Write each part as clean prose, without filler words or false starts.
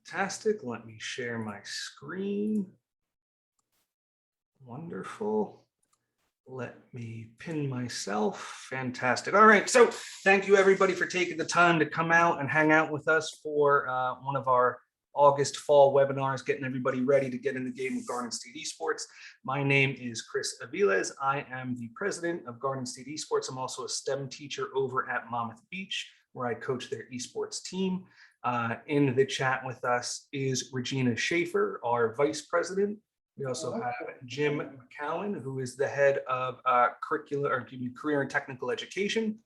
Fantastic. Let me share my screen. Wonderful. Let me pin myself. Fantastic. All right. So thank you everybody for taking the time to come out and hang out with us for one of our August fall webinars, getting everybody ready to get in the game with Garden State Esports. My name is Chris Aviles. I am the president of Garden State Esports. I'm also a STEM teacher over at Monmouth Beach, where I coach their esports team. In the chat with us is Regina Schaefer, our vice president. We also have Jim McCowan, who is the head of career and technical education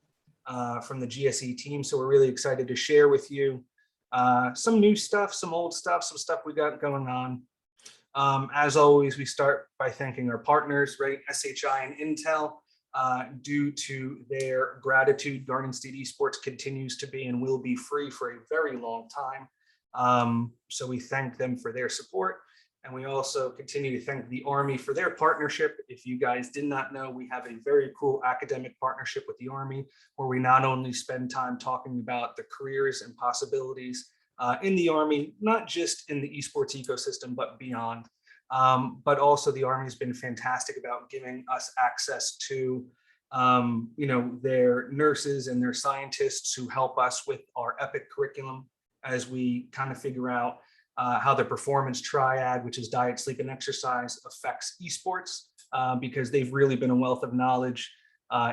from the GSE team. So we're really excited to share with you some new stuff, some old stuff, some stuff we got going on. As always, we start by thanking our partners, right? SHI and Intel. Due to their gratitude, Garden State Esports continues to be and will be free for a very long time. So we thank them for their support. And we also continue to thank the Army for their partnership. If you guys did not know, we have a very cool academic partnership with the Army, where we not only spend time talking about the careers and possibilities in the Army, not just in the esports ecosystem, but beyond. But also the Army has been fantastic about giving us access to their nurses and their scientists who help us with our EPIC curriculum as we kind of figure out how the performance triad, which is diet, sleep, and exercise, affects esports, because they've really been a wealth of knowledge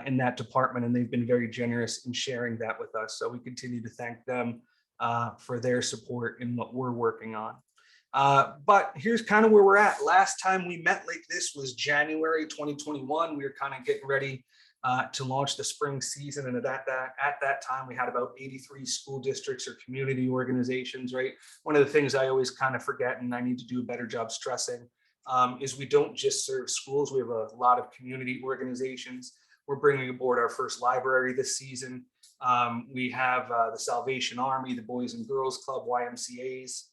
in that department, and they've been very generous in sharing that with us. So we continue to thank them for their support in what we're working on. But here's kind of where we're at. Last time we met like this was January 2021. We were kind of getting ready to launch the spring season. And at that time, we had about 83 school districts or community organizations, right? One of the things I always kind of forget, and I need to do a better job stressing, is we don't just serve schools. We have a lot of community organizations. We're bringing aboard our first library this season. We have the Salvation Army, the Boys and Girls Club, YMCAs.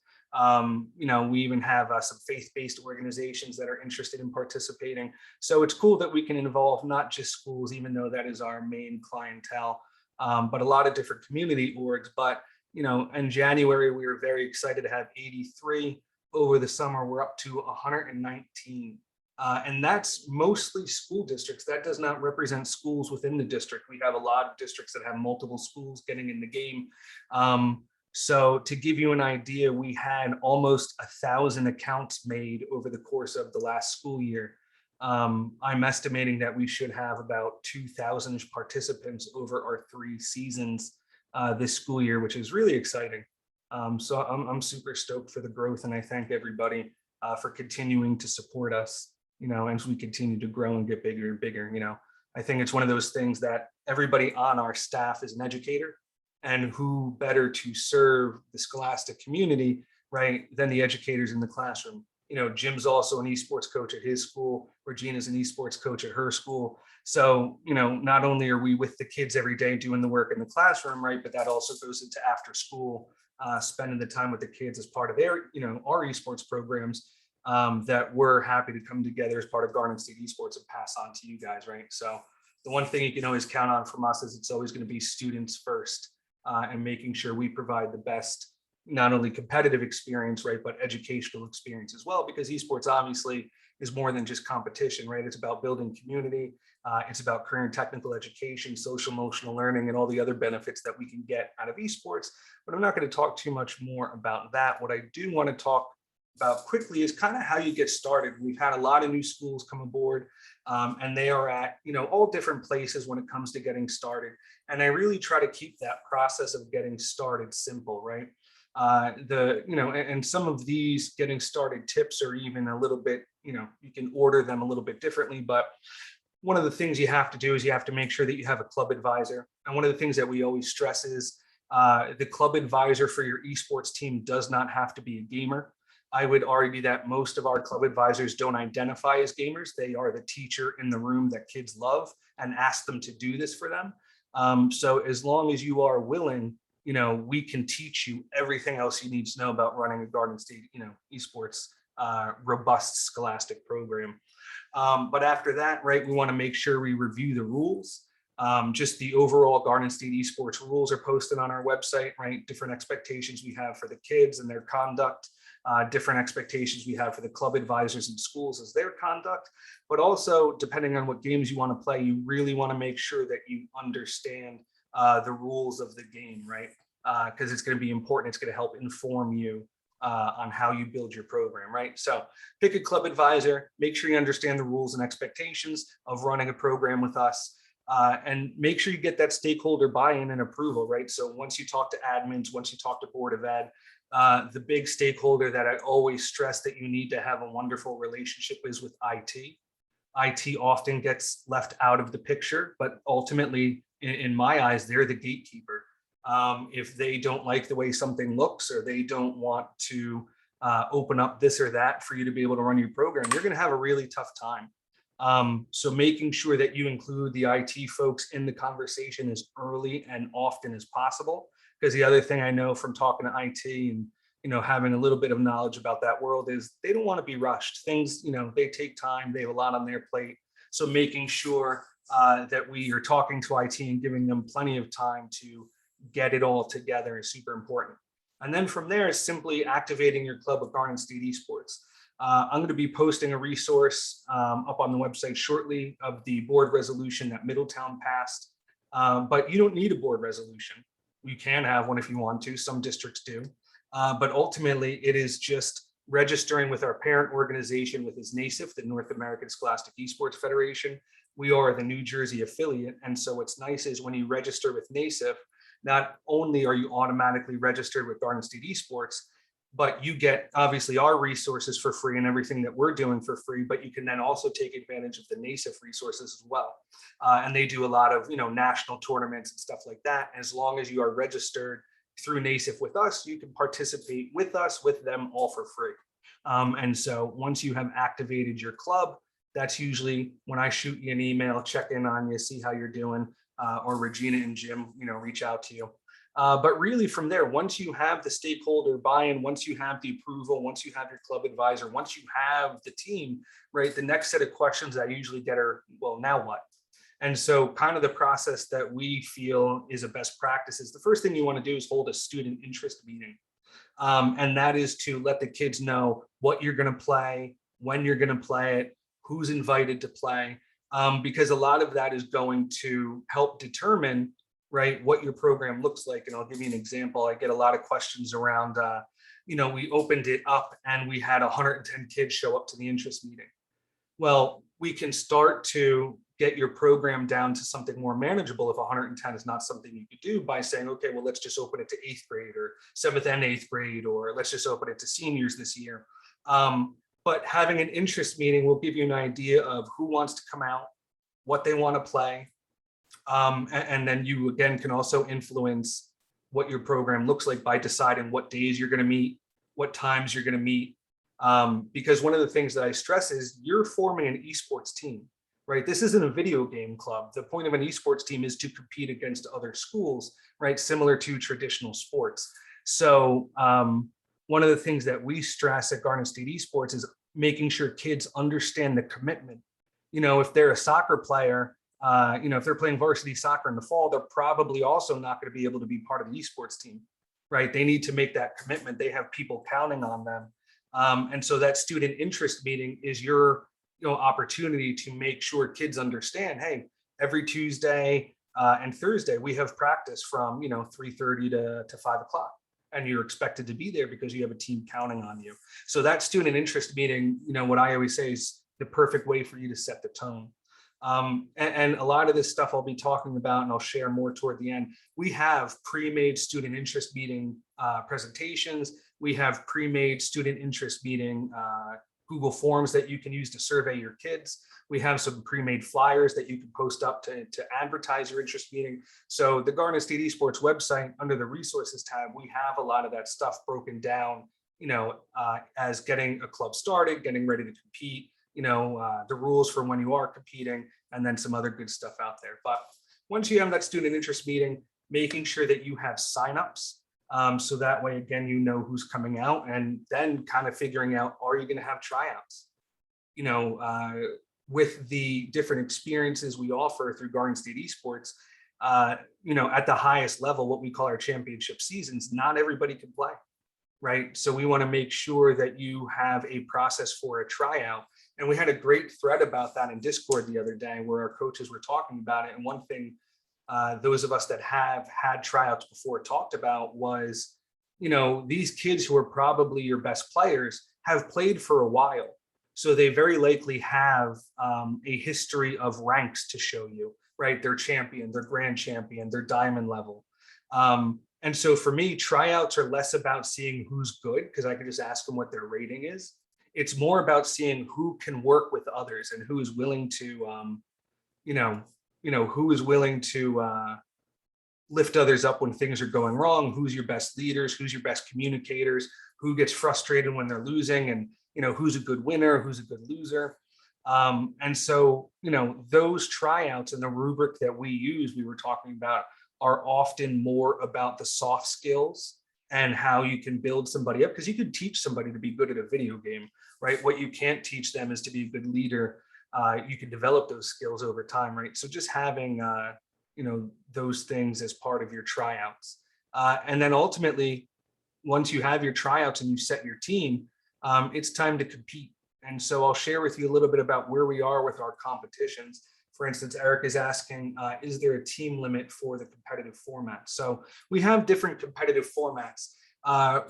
We even have some faith-based organizations that are interested in participating. So it's cool that we can involve not just schools, even though that is our main clientele, but a lot of different community orgs. But, in January, we were very excited to have 83. Over the summer, we're up to 119. And that's mostly school districts. That does not represent schools within the district. We have a lot of districts that have multiple schools getting in the game. So to give you an idea, we had almost 1,000 accounts made over the course of the last school year. I'm estimating that we should have about 2,000 participants over our 3 seasons this school year, which is really exciting. So I'm super stoked for the growth, and I thank everybody for continuing to support us, as we continue to grow and get bigger and bigger. I think it's one of those things that everybody on our staff is an educator. And who better to serve the scholastic community, right, than the educators in the classroom. Jim's also an esports coach at his school. Regina's an esports coach at her school. So, not only are we with the kids every day doing the work in the classroom, right, but that also goes into after school, spending the time with the kids as part of their, our esports programs that we're happy to come together as part of Garden State Esports and pass on to you guys, right? So the one thing you can always count on from us is it's always going to be students first. And making sure we provide the best, not only competitive experience, right, but educational experience as well, because esports obviously is more than just competition, right? It's about building community. It's about career and technical education, social emotional learning, and all the other benefits that we can get out of esports. But I'm not going to talk too much more about that. What I do want to talk about quickly is kind of how you get started. We've had a lot of new schools come aboard, and they are at all different places when it comes to getting started. And I really try to keep that process of getting started simple, right? And some of these getting started tips are even a little bit, you can order them a little bit differently. But one of the things you have to do is you have to make sure that you have a club advisor. And one of the things that we always stress is the club advisor for your esports team does not have to be a gamer. I would argue that most of our club advisors don't identify as gamers. They are the teacher in the room that kids love and ask them to do this for them. So as long as you are willing, we can teach you everything else you need to know about running a Garden State, esports, robust scholastic program. But after that, right, we want to make sure we review the rules. Just the overall Garden State Esports rules are posted on our website, right? Different expectations we have for the kids and their conduct, different expectations we have for the club advisors and schools as their conduct, but also depending on what games you want to play, you really want to make sure that you understand the rules of the game, right? Because it's going to be important. It's going to help inform you on how you build your program, right? So pick a club advisor, make sure you understand the rules and expectations of running a program with us. And make sure you get that stakeholder buy-in and approval, right? So once you talk to admins, once you talk to Board of Ed, the big stakeholder that I always stress that you need to have a wonderful relationship is with IT. IT often gets left out of the picture, but ultimately, in my eyes, they're the gatekeeper. If they don't like the way something looks, or they don't want to open up this or that for you to be able to run your program, you're going to have a really tough time. So making sure that you include the IT folks in the conversation as early and often as possible, because the other thing I know from talking to IT and having a little bit of knowledge about that world is they don't want to be rushed. Things, they take time. They have a lot on their plate. So making sure that we are talking to IT and giving them plenty of time to get it all together is super important. And then from there is simply activating your club with Garden State Esports. I'm going to be posting a resource up on the website shortly of the board resolution that Middletown passed, but you don't need a board resolution. You can have one if you want to. Some districts do, but ultimately it is just registering with our parent organization, with NASIF, the North American Scholastic Esports Federation. We are the New Jersey affiliate, and so what's nice is when you register with NASIF, not only are you automatically registered with Garden State Esports, but you get obviously our resources for free and everything that we're doing for free, but you can then also take advantage of the NASIF resources as well. And they do a lot of, national tournaments and stuff like that. As long as you are registered through NASIF with us, you can participate with us, with them, all for free. And so once you have activated your club, that's usually when I shoot you an email, check in on you, see how you're doing, or Regina and Jim, reach out to you. But really from there, once you have the stakeholder buy-in, once you have the approval, once you have your club advisor, once you have the team, right, the next set of questions I usually get are, well, now what? And so kind of the process that we feel is a best practice is the first thing you want to do is hold a student interest meeting. And that is to let the kids know what you're going to play, when you're going to play it, who's invited to play, because a lot of that is going to help determine, right, what your program looks like. And I'll give you an example. I get a lot of questions around, we opened it up and we had 110 kids show up to the interest meeting. Well, we can start to get your program down to something more manageable if 110 is not something you could do by saying, okay, well, let's just open it to 8th grade or 7th and 8th grade, or let's just open it to seniors this year. But having an interest meeting will give you an idea of who wants to come out, what they want to play. And then you, again, can also influence what your program looks like by deciding what days you're going to meet, what times you're going to meet. Because one of the things that I stress is you're forming an esports team, right? This isn't a video game club. The point of an esports team is to compete against other schools, right? Similar to traditional sports. So one of the things that we stress at Garden State Esports is making sure kids understand the commitment. If they're a soccer player, if they're playing varsity soccer in the fall, they're probably also not going to be able to be part of the esports team, right? They need to make that commitment. They have people counting on them. And so that student interest meeting is your opportunity to make sure kids understand, hey, every Tuesday and Thursday, we have practice from 3:30 to 5 o'clock. And you're expected to be there because you have a team counting on you. So that student interest meeting, what I always say is the perfect way for you to set the tone. And a lot of this stuff I'll be talking about, and I'll share more toward the end. We have pre-made student interest meeting presentations. We have pre-made student interest meeting Google Forms that you can use to survey your kids. We have some pre-made flyers that you can post up to advertise your interest meeting. So the Garden State Esports website, under the resources tab, we have a lot of that stuff broken down, as getting a club started, getting ready to compete, the rules for when you are competing, and then some other good stuff out there. But once you have that student interest meeting, making sure that you have signups. So that way, again, who's coming out, and then kind of figuring out, are you going to have tryouts? with the different experiences we offer through Garden State Esports, at the highest level, what we call our championship seasons, not everybody can play, right? So we want to make sure that you have a process for a tryout. And we had a great thread about that in Discord the other day where our coaches were talking about it. And one thing those of us that have had tryouts before talked about was, these kids who are probably your best players have played for a while. So they very likely have a history of ranks to show you, right? They're champion, they're grand champion, they're diamond level. And so for me, tryouts are less about seeing who's good, because I can just ask them what their rating is. It's more about seeing who can work with others and who is willing to, who is willing to lift others up when things are going wrong, who's your best leaders, who's your best communicators, who gets frustrated when they're losing, and who's a good winner, who's a good loser. And so, those tryouts and the rubric that we use, we were talking about, are often more about the soft skills and how you can build somebody up, because you could teach somebody to be good at a video game, right? What you can't teach them is to be a good leader. You can develop those skills over time, right? So just having, those things as part of your tryouts. And then ultimately, once you have your tryouts and you set your team, it's time to compete. And so I'll share with you a little bit about where we are with our competitions. For instance, Eric is asking, is there a team limit for the competitive format? So we have different competitive formats.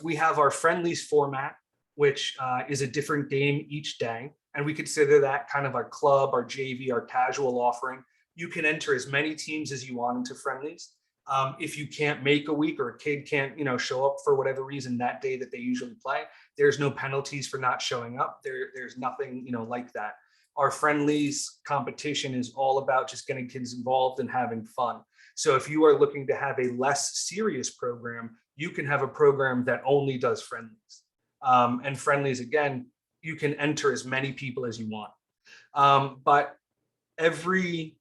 We have our friendlies format, which is a different game each day. And we consider that kind of our club, our JV, our casual offering. You can enter as many teams as you want into friendlies. If you can't make a week, or a kid can't, show up for whatever reason that day that they usually play, there's no penalties for not showing up. There's nothing, like that. Our friendlies competition is all about just getting kids involved and having fun. So if you are looking to have a less serious program, you can have a program that only does friendlies. And friendlies, again, you can enter as many people as you want. But every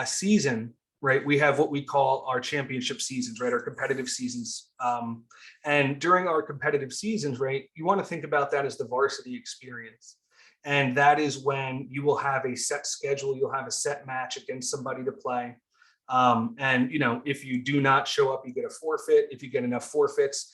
season, right, we have what we call our championship seasons, right, our competitive seasons. And during our competitive seasons, right, you want to think about that as the varsity experience. And that is when you will have a set schedule, you'll have a set match against somebody to play. And, if you do not show up, you get a forfeit. If you get enough forfeits,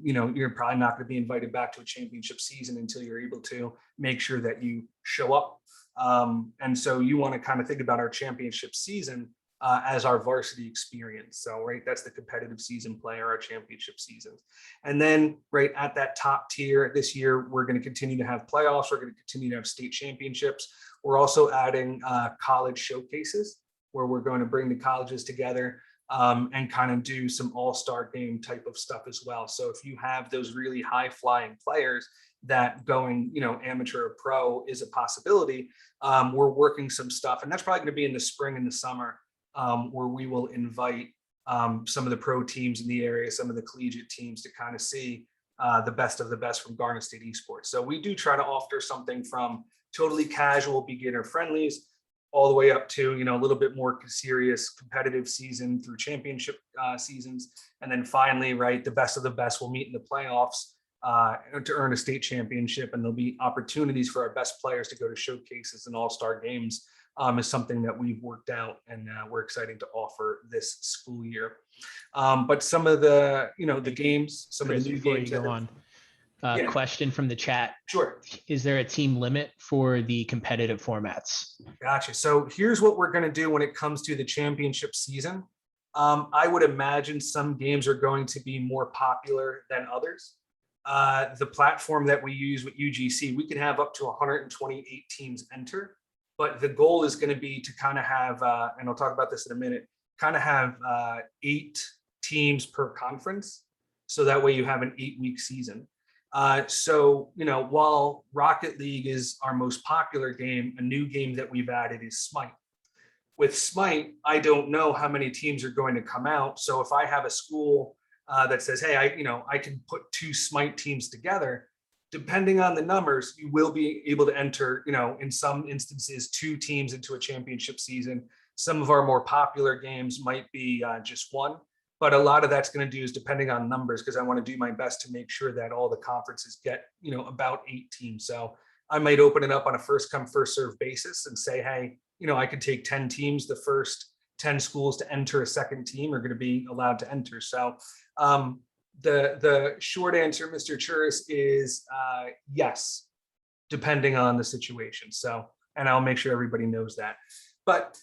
you're probably not going to be invited back to a championship season until you're able to make sure that you show up. And so you want to kind of think about our championship season as our varsity experience. So, right, that's the competitive season play, or our championship seasons. And then, right, at that top tier this year, we're going to continue to have playoffs. We're going to continue to have state championships. We're also adding college showcases, where we're going to bring the colleges together and kind of do some all-star game type of stuff as well. So if you have those really high flying players that going, amateur or pro is a possibility, we're working some stuff, and that's probably going to be in the spring and the summer, where we will invite some of the pro teams in the area, some of the collegiate teams, to kind of see the best of the best from Garden State Esports. So we do try to offer something from totally casual beginner friendlies all the way up to, a little bit more serious competitive season through championship seasons. And then finally, right, the best of the best will meet in the playoffs to earn a state championship. And there'll be opportunities for our best players to go to showcases and all-star games. Is something that we've worked out, and we're excited to offer this school year. But some of the, the games, some of the new games. Before you go on, question from the chat. Sure. Is there a team limit for the competitive formats? Gotcha. So here's what we're going to do when it comes to the championship season. I would imagine some games are going to be more popular than others. The platform that we use with UGC, we can have up to 128 teams enter. But the goal is going to be to kind of have, and I'll talk about this in a minute, kind of have 8 teams per conference. So that way you have an 8-week season. So, while Rocket League is our most popular game, a new game that we've added is Smite. With Smite, I don't know how many teams are going to come out. So if I have a school that says, hey, I can put 2 Smite teams together, depending on the numbers, you will be able to enter, in some instances, 2 teams into a championship season. Some of our more popular games might be just 1, but a lot of that's going to do is depending on numbers, because I want to do my best to make sure that all the conferences get, about 8 teams. So I might open it up on a first come, first serve basis and say, hey, I could take 10 teams. The first 10 schools to enter a second team are going to be allowed to enter. So the short answer, Mr. Churis, is yes, depending on the situation. So, and I'll make sure everybody knows that. But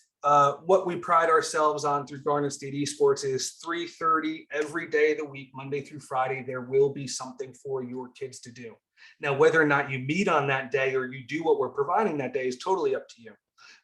what we pride ourselves on through Garnet State Esports is 3:30 every day of the week, Monday through Friday, there will be something for your kids to do. Now, whether or not you meet on that day or you do what we're providing that day is totally up to you.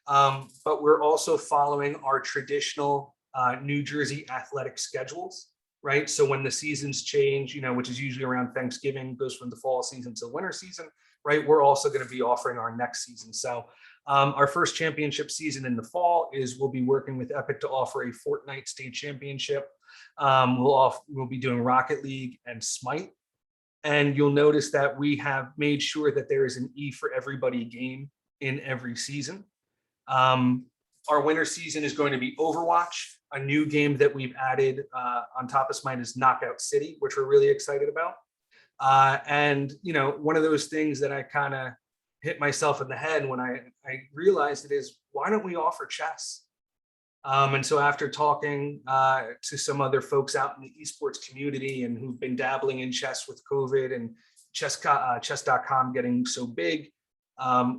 But we're also following our traditional New Jersey athletic schedules, right? So when the seasons change, which is usually around Thanksgiving, goes from the fall season to winter season, right? We're also going to be offering our next season. So our first championship season in the fall is we'll be working with Epic to offer a Fortnite state championship. We'll be doing Rocket League and Smite. And you'll notice that we have made sure that there is an E for everybody game in every season. Our winter season is going to be Overwatch. A new game that we've added on top of Smite is Knockout City, which we're really excited about. And one of those things that I kind of hit myself in the head when I realized it is, why don't we offer chess? And so after talking to some other folks out in the esports community and who've been dabbling in chess with COVID and chess.com getting so big,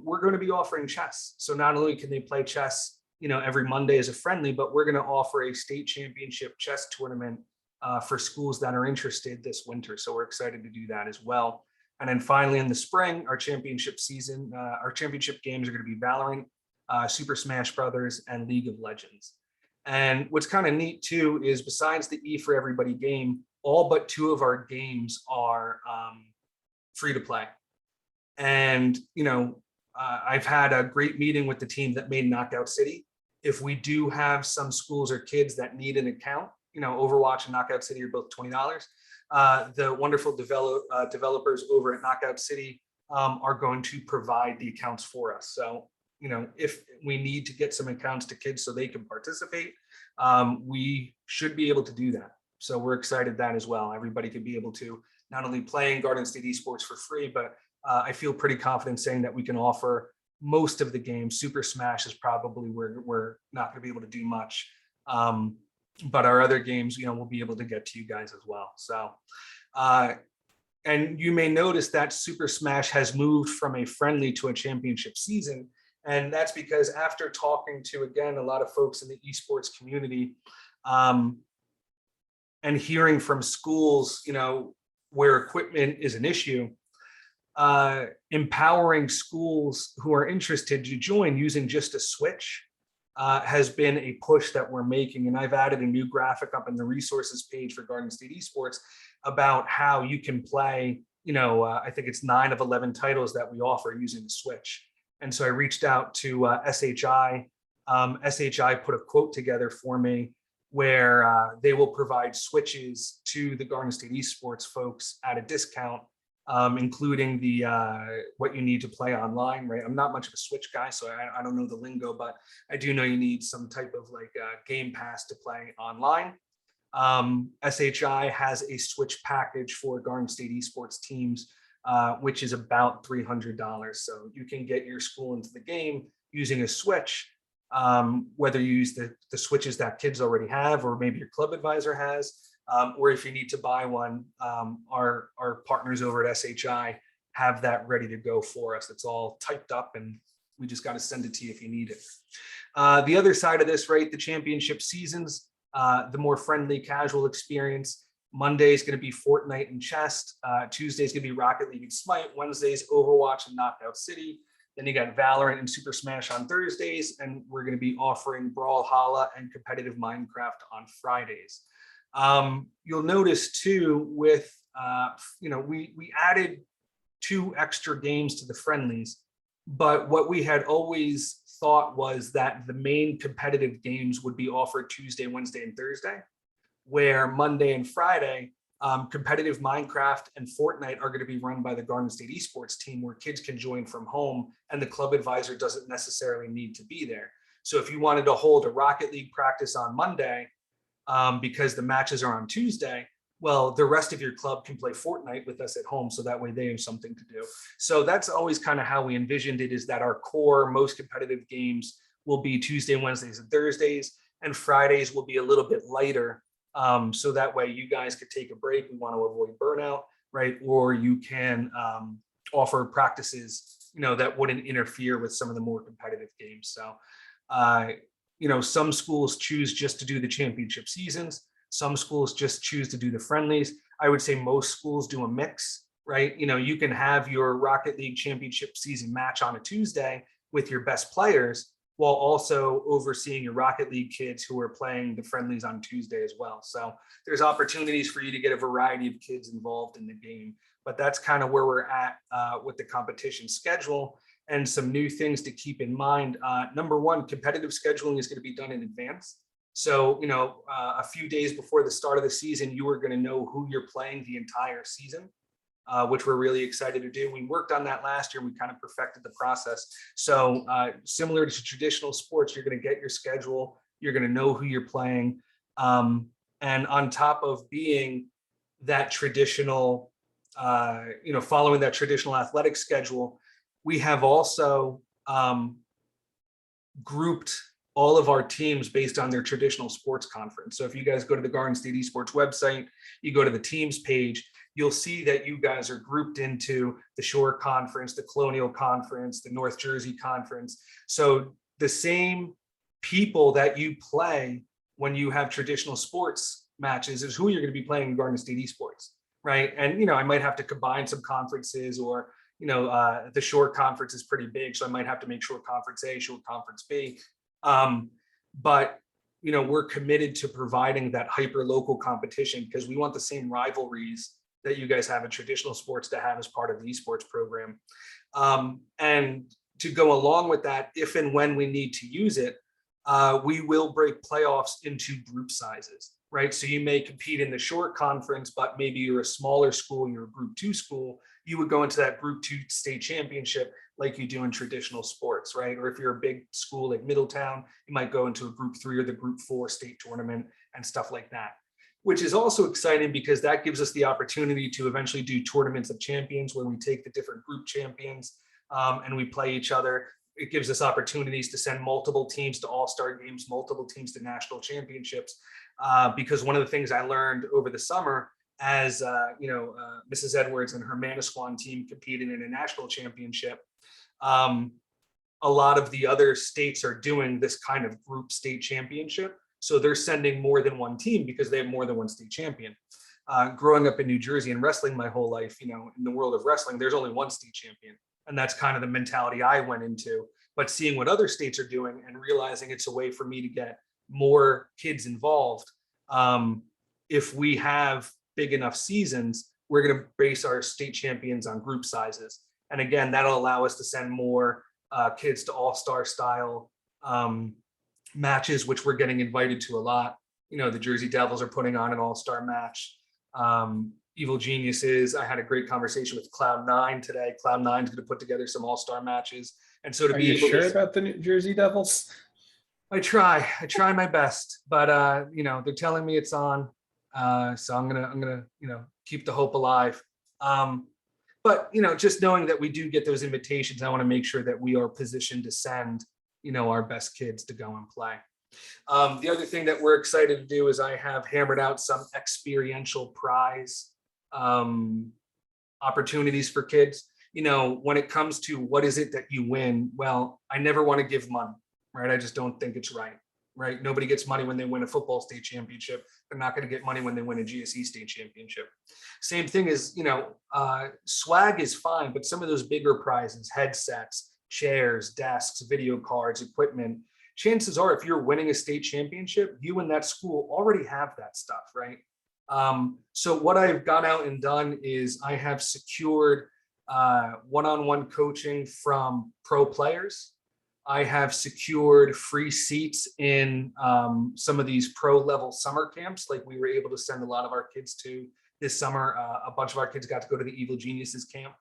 we're going to be offering chess. So not only can they play chess, every Monday as a friendly, but we're going to offer a state championship chess tournament for schools that are interested this winter. So we're excited to do that as well. And then finally in the spring, our championship season, our championship games are going to be Valorant, Super Smash Brothers, and League of Legends. And what's kind of neat too is besides the E for everybody game, all but 2 of our games are free to play. And I've had a great meeting with the team that made Knockout City. If we do have some schools or kids that need an account, Overwatch and Knockout City are both $20. The wonderful developers over at Knockout City are going to provide the accounts for us. So, if we need to get some accounts to kids so they can participate, we should be able to do that. So we're excited that as well. Everybody could be able to not only play in Garden State Esports for free, but I feel pretty confident saying that we can offer most of the games. Super Smash is probably where we're not going to be able to do much. But our other games, we'll be able to get to you guys as well. So, and you may notice that Super Smash has moved from a friendly to a championship season. And that's because after talking to, again, a lot of folks in the esports community and hearing from schools, where equipment is an issue, empowering schools who are interested to join using just a Switch has been a push that we're making. And I've added a new graphic up in the resources page for Garden State Esports about how you can play, I think it's 9 of 11 titles that we offer using the Switch. And so I reached out to SHI. SHI put a quote together for me where they will provide Switches to the Garden State Esports folks at a discount, including the what you need to play online, right? I'm not much of a Switch guy, so I don't know the lingo, but I do know you need some type of Game Pass to play online. SHI has a Switch package for Garden State Esports teams, which is about $300. So you can get your school into the game using a Switch, whether you use the Switches that kids already have, or maybe your club advisor has, or if you need to buy one, our partners over at SHI have that ready to go for us. It's all typed up and we just got to send it to you if you need it. The other side of this, right, the championship seasons, the more friendly, casual experience. Monday is going to be Fortnite and chess. Tuesday is going to be Rocket League and Smite. Wednesdays, Overwatch and Knockout City. Then you got Valorant and Super Smash on Thursdays, and we're going to be offering Brawlhalla and competitive Minecraft on Fridays. You'll notice too, with we added 2 extra games to the friendlies, but what we had always thought was that the main competitive games would be offered Tuesday, Wednesday, and Thursday, where Monday and Friday, competitive Minecraft and Fortnite are going to be run by the Garden State Esports team, where kids can join from home and the club advisor doesn't necessarily need to be there. So if you wanted to hold a Rocket League practice on Monday, because the matches are on Tuesday, well, the rest of your club can play Fortnite with us at home, so that way they have something to do. So that's always kind of how we envisioned it, is that our core, most competitive games will be Tuesday, Wednesdays, and Thursdays, and Fridays will be a little bit lighter. So that way you guys could take a break. We want to avoid burnout, right? Or you can offer practices, that wouldn't interfere with some of the more competitive games. So, some schools choose just to do the championship seasons. Some schools just choose to do the friendlies. I would say most schools do a mix, right? You can have your Rocket League championship season match on a Tuesday with your best players, while also overseeing your Rocket League kids who are playing the friendlies on Tuesday as well. So there's opportunities for you to get a variety of kids involved in the game. But that's kind of where we're at with the competition schedule, and some new things to keep in mind. Number one, competitive scheduling is going to be done in advance. So, a few days before the start of the season, you are going to know who you're playing the entire season, which we're really excited to do. We worked on that last year. We kind of perfected the process. So similar to traditional sports, you're going to get your schedule. You're going to know who you're playing. And on top of being that traditional, following that traditional athletic schedule, we have also grouped all of our teams based on their traditional sports conference. So if you guys go to the Garden State Esports website, you go to the teams page, you'll see that you guys are grouped into the Shore Conference, the Colonial Conference, the North Jersey Conference. So the same people that you play when you have traditional sports matches is who you're going to be playing in Garden State Esports, right? And, I might have to combine some conferences, or, the Shore Conference is pretty big, so I might have to make Shore Conference A, Shore Conference B. But we're committed to providing that hyper local competition, because we want the same rivalries that you guys have in traditional sports to have as part of the esports program. And to go along with that, if and when we need to use it, we will break playoffs into group sizes, right? So you may compete in the Shore Conference, but maybe you're a smaller school, you're a Group 2 school, you would go into that Group 2 state championship like you do in traditional sports, right? Or if you're a big school like Middletown, you might go into a Group 3 or the Group 4 state tournament and stuff like that, which is also exciting because that gives us the opportunity to eventually do tournaments of champions, where we take the different group champions and we play each other. It gives us opportunities to send multiple teams to all-star games, multiple teams to national championships. Because one of the things I learned over the summer, as Mrs. Edwards and her Manasquan team competed in a national championship, a lot of the other states are doing this kind of group state championship. So they're sending more than one team because they have more than one state champion. Growing up in New Jersey and wrestling my whole life, in the world of wrestling, there's only one state champion. And that's kind of the mentality I went into. But seeing what other states are doing and realizing it's a way for me to get more kids involved. If we have big enough seasons, we're going to base our state champions on group sizes. And again, that'll allow us to send more kids to all-star style matches, which we're getting invited to a lot. The Jersey Devils are putting on an all-star match. Evil Geniuses, I had a great conversation with Cloud9 today. Cloud9 is going to put together some all-star matches. And so to be able sure about the New Jersey Devils? I try my best, but they're telling me it's on. So I'm gonna keep the hope alive. But just knowing that we do get those invitations, I want to make sure that we are positioned to send our best kids to go and play. The other thing that we're excited to do is I have hammered out some experiential prize opportunities for kids. When it comes to what is it that you win, well, I never want to give money, right? I just don't think it's right? Nobody gets money when they win a football state championship. They're not going to get money when they win a GSE state championship. Same thing is, swag is fine, but some of those bigger prizes, headsets, chairs, desks, video cards, equipment, chances are if you're winning a state championship, you and that school already have that stuff, right? So what I've gone out and done is I have secured one-on-one coaching from pro players. I have secured free seats in some of these pro level summer camps, like we were able to send a lot of our kids to this summer. A bunch of our kids got to go to the Evil Geniuses camp.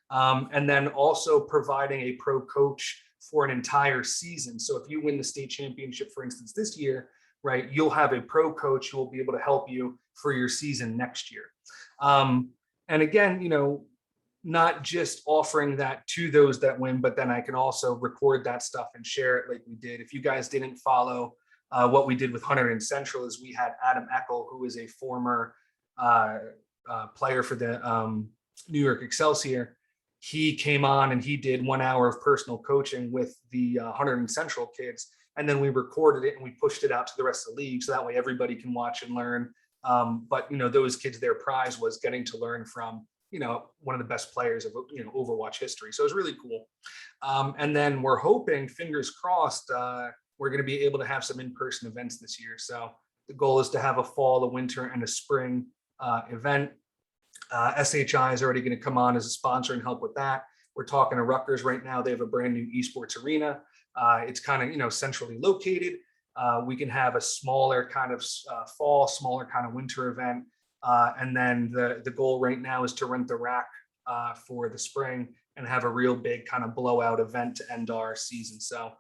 And then also providing a pro coach for an entire season. So if you win the state championship, for instance, this year, right, you'll have a pro coach who will be able to help you for your season next year. And again, not just offering that to those that win, but then I can also record that stuff and share it like we did. If you guys didn't follow what we did with Hunter and Central, is we had Adam Eckel, who is a former player for the New York Excelsior. He came on and he did 1 hour of personal coaching with the Hunter and Central kids. And then we recorded it and we pushed it out to the rest of the league. So that way everybody can watch and learn. But those kids, their prize was getting to learn from one of the best players of Overwatch history. So it was really cool. And then we're hoping, fingers crossed, we're going to be able to have some in-person events this year. So the goal is to have a fall, a winter, and a spring event. SHI is already going to come on as a sponsor and help with that. We're talking to Rutgers right now. They have a brand new esports arena. It's kind of centrally located. We can have a smaller kind of fall, smaller kind of winter event. And then the goal right now is to rent the rack for the spring and have a real big kind of blowout event to end our season. So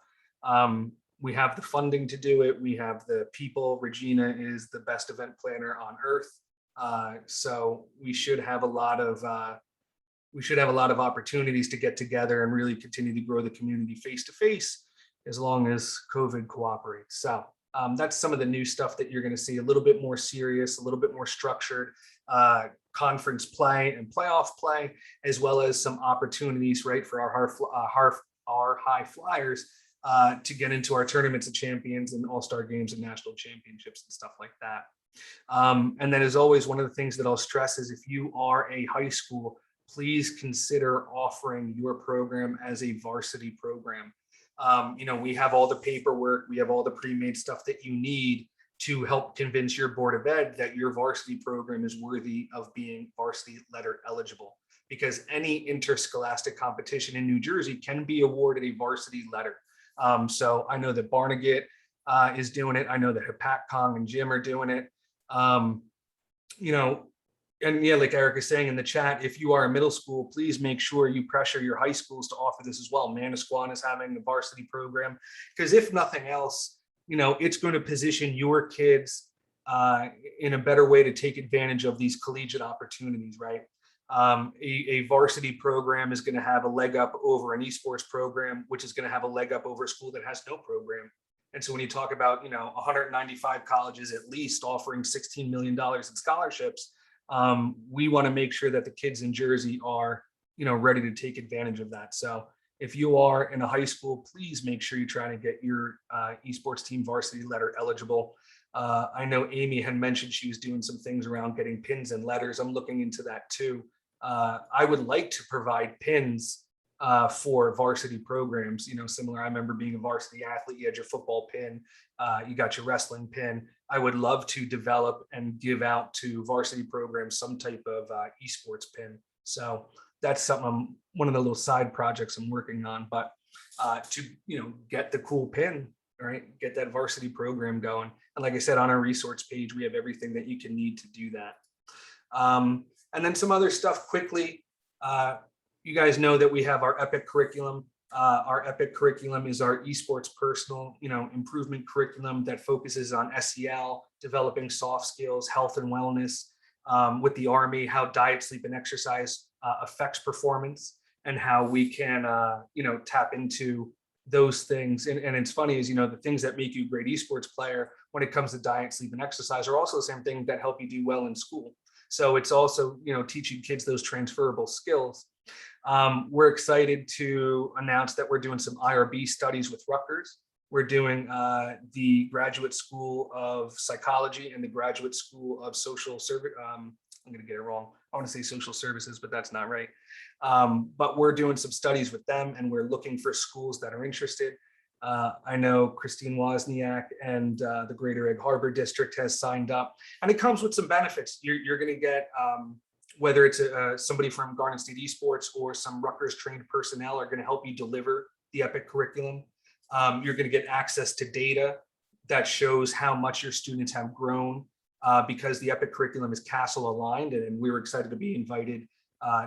we have the funding to do it. We have the people. Regina is the best event planner on earth. So we should have a lot of opportunities to get together and really continue to grow the community face to face, as long as COVID cooperates. So that's some of the new stuff that you're going to see, a little bit more serious, a little bit more structured conference play and playoff play, as well as some opportunities, right, for our high flyers to get into our tournaments of champions and all-star games and national championships and stuff like that. And then, as always, one of the things that I'll stress is, if you are a high school, please consider offering your program as a varsity program. We have all the paperwork, we have all the pre-made stuff that you need to help convince your Board of Ed that your varsity program is worthy of being varsity letter eligible, because any interscholastic competition in New Jersey can be awarded a varsity letter. So I know that Barnegat is doing it. I know that Hapatcong and Jim are doing it. And yeah, like Eric is saying in the chat, if you are a middle school, please make sure you pressure your high schools to offer this as well. Manasquan is having the varsity program, because if nothing else, it's going to position your kids in a better way to take advantage of these collegiate opportunities, right? A varsity program is going to have a leg up over an esports program, which is going to have a leg up over a school that has no program. And so when you talk about, 195 colleges at least offering $16 million in scholarships, we want to make sure that the kids in Jersey are, ready to take advantage of that. So if you are in a high school, please make sure you try to get your esports team varsity letter eligible. I know Amy had mentioned she was doing some things around getting pins and letters. I'm looking into that too. I would like to provide pins for varsity programs, similar. I remember being a varsity athlete, you had your football pin, you got your wrestling pin. I would love to develop and give out to varsity programs some type of esports pin. So that's something, one of the little side projects I'm working on, but to, get the cool pin, right? Get that varsity program going. And like I said, on our resource page, we have everything that you can need to do that. And then some other stuff quickly. You guys know that we have our EPIC curriculum. Our EPIC curriculum is our esports personal, improvement curriculum that focuses on SEL, developing soft skills, health and wellness, with the Army, how diet, sleep, and exercise affects performance, and how we can, tap into those things. And it's funny is, the things that make you a great esports player when it comes to diet, sleep, and exercise are also the same thing that help you do well in school. So it's also, teaching kids those transferable skills. We're excited to announce that we're doing some IRB studies with Rutgers. We're doing the Graduate School of Psychology and the Graduate School of Social Service. I'm going to get it wrong. I want to say social services, but that's not right. But we're doing some studies with them, and we're looking for schools that are interested. I know Christine Wozniak and the Greater Egg Harbor District has signed up, and it comes with some benefits. You're going to get, whether it's somebody from Garden State Esports or some Rutgers trained personnel are going to help you deliver the EPIC curriculum. You're going to get access to data that shows how much your students have grown, because the EPIC curriculum is CASEL aligned, and we were excited to be invited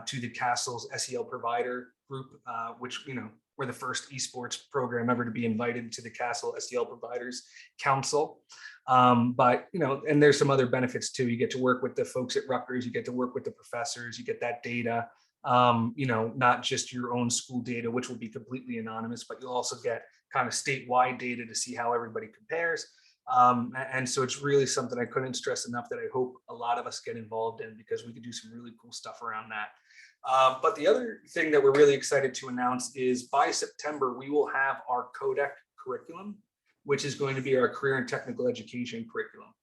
to the CASEL's SEL provider group, which, we're the first esports program ever to be invited to the Castle SDL Providers Council. But, and there's some other benefits too. You get to work with the folks at Rutgers, you get to work with the professors, you get that data, not just your own school data, which will be completely anonymous, but you'll also get kind of statewide data to see how everybody compares. And so it's really something I couldn't stress enough that I hope a lot of us get involved in, because we could do some really cool stuff around that. But the other thing that we're really excited to announce is by September, we will have our codec curriculum, which is going to be our career and technical education curriculum.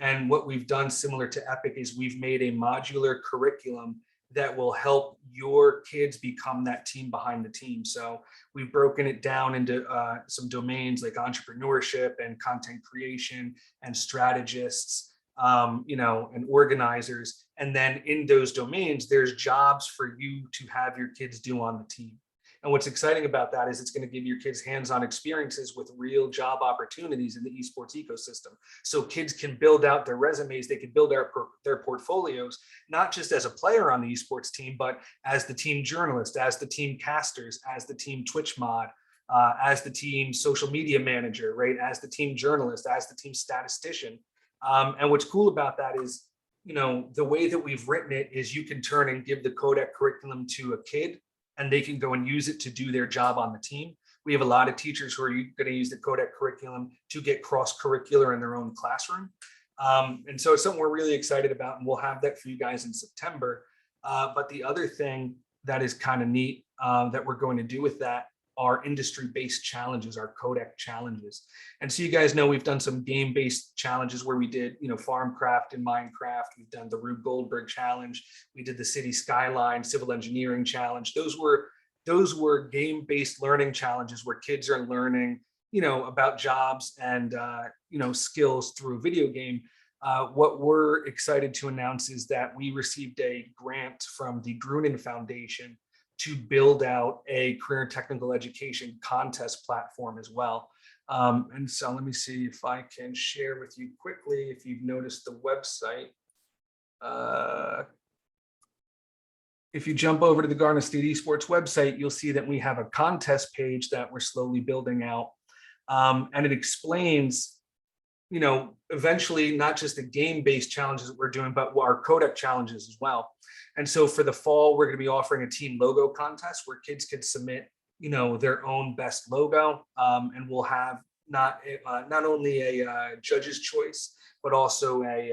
And what we've done similar to Epic is we've made a modular curriculum that will help your kids become that team behind the team. So we've broken it down into some domains like entrepreneurship and content creation and strategists, and organizers. And then in those domains, there's jobs for you to have your kids do on the team. And what's exciting about that is it's going to give your kids hands-on experiences with real job opportunities in the esports ecosystem. So kids can build out their resumes, they can build out their portfolios, not just as a player on the esports team, but as the team journalist, as the team casters, as the team Twitch mod, as the team social media manager, right? As the team journalist, as the team statistician. And what's cool about that is, the way that we've written it is you can turn and give the codec curriculum to a kid, and they can go and use it to do their job on the team. We have a lot of teachers who are going to use the codec curriculum to get cross-curricular in their own classroom. And so it's something we're really excited about, and we'll have that for you guys in September. But the other thing that is kind of neat that we're going to do with that are industry-based challenges, our codec challenges. And so you guys know we've done some game-based challenges where we did, Farmcraft and Minecraft. We've done the Rube Goldberg challenge. We did the City Skyline Civil Engineering challenge. Those were game-based learning challenges where kids are learning, about jobs and skills through a video game. What we're excited to announce is that we received a grant from the Grunin Foundation to build out a career and technical education contest platform as well. And so let me see if I can share with you quickly, if you've noticed the website. If you jump over to the Garden State Esports website, you'll see that we have a contest page that we're slowly building out. And it explains, eventually not just the game-based challenges that we're doing, but our codec challenges as well. And so for the fall, we're going to be offering a team logo contest where kids can submit, their own best logo. And we'll have not only a judge's choice, but also an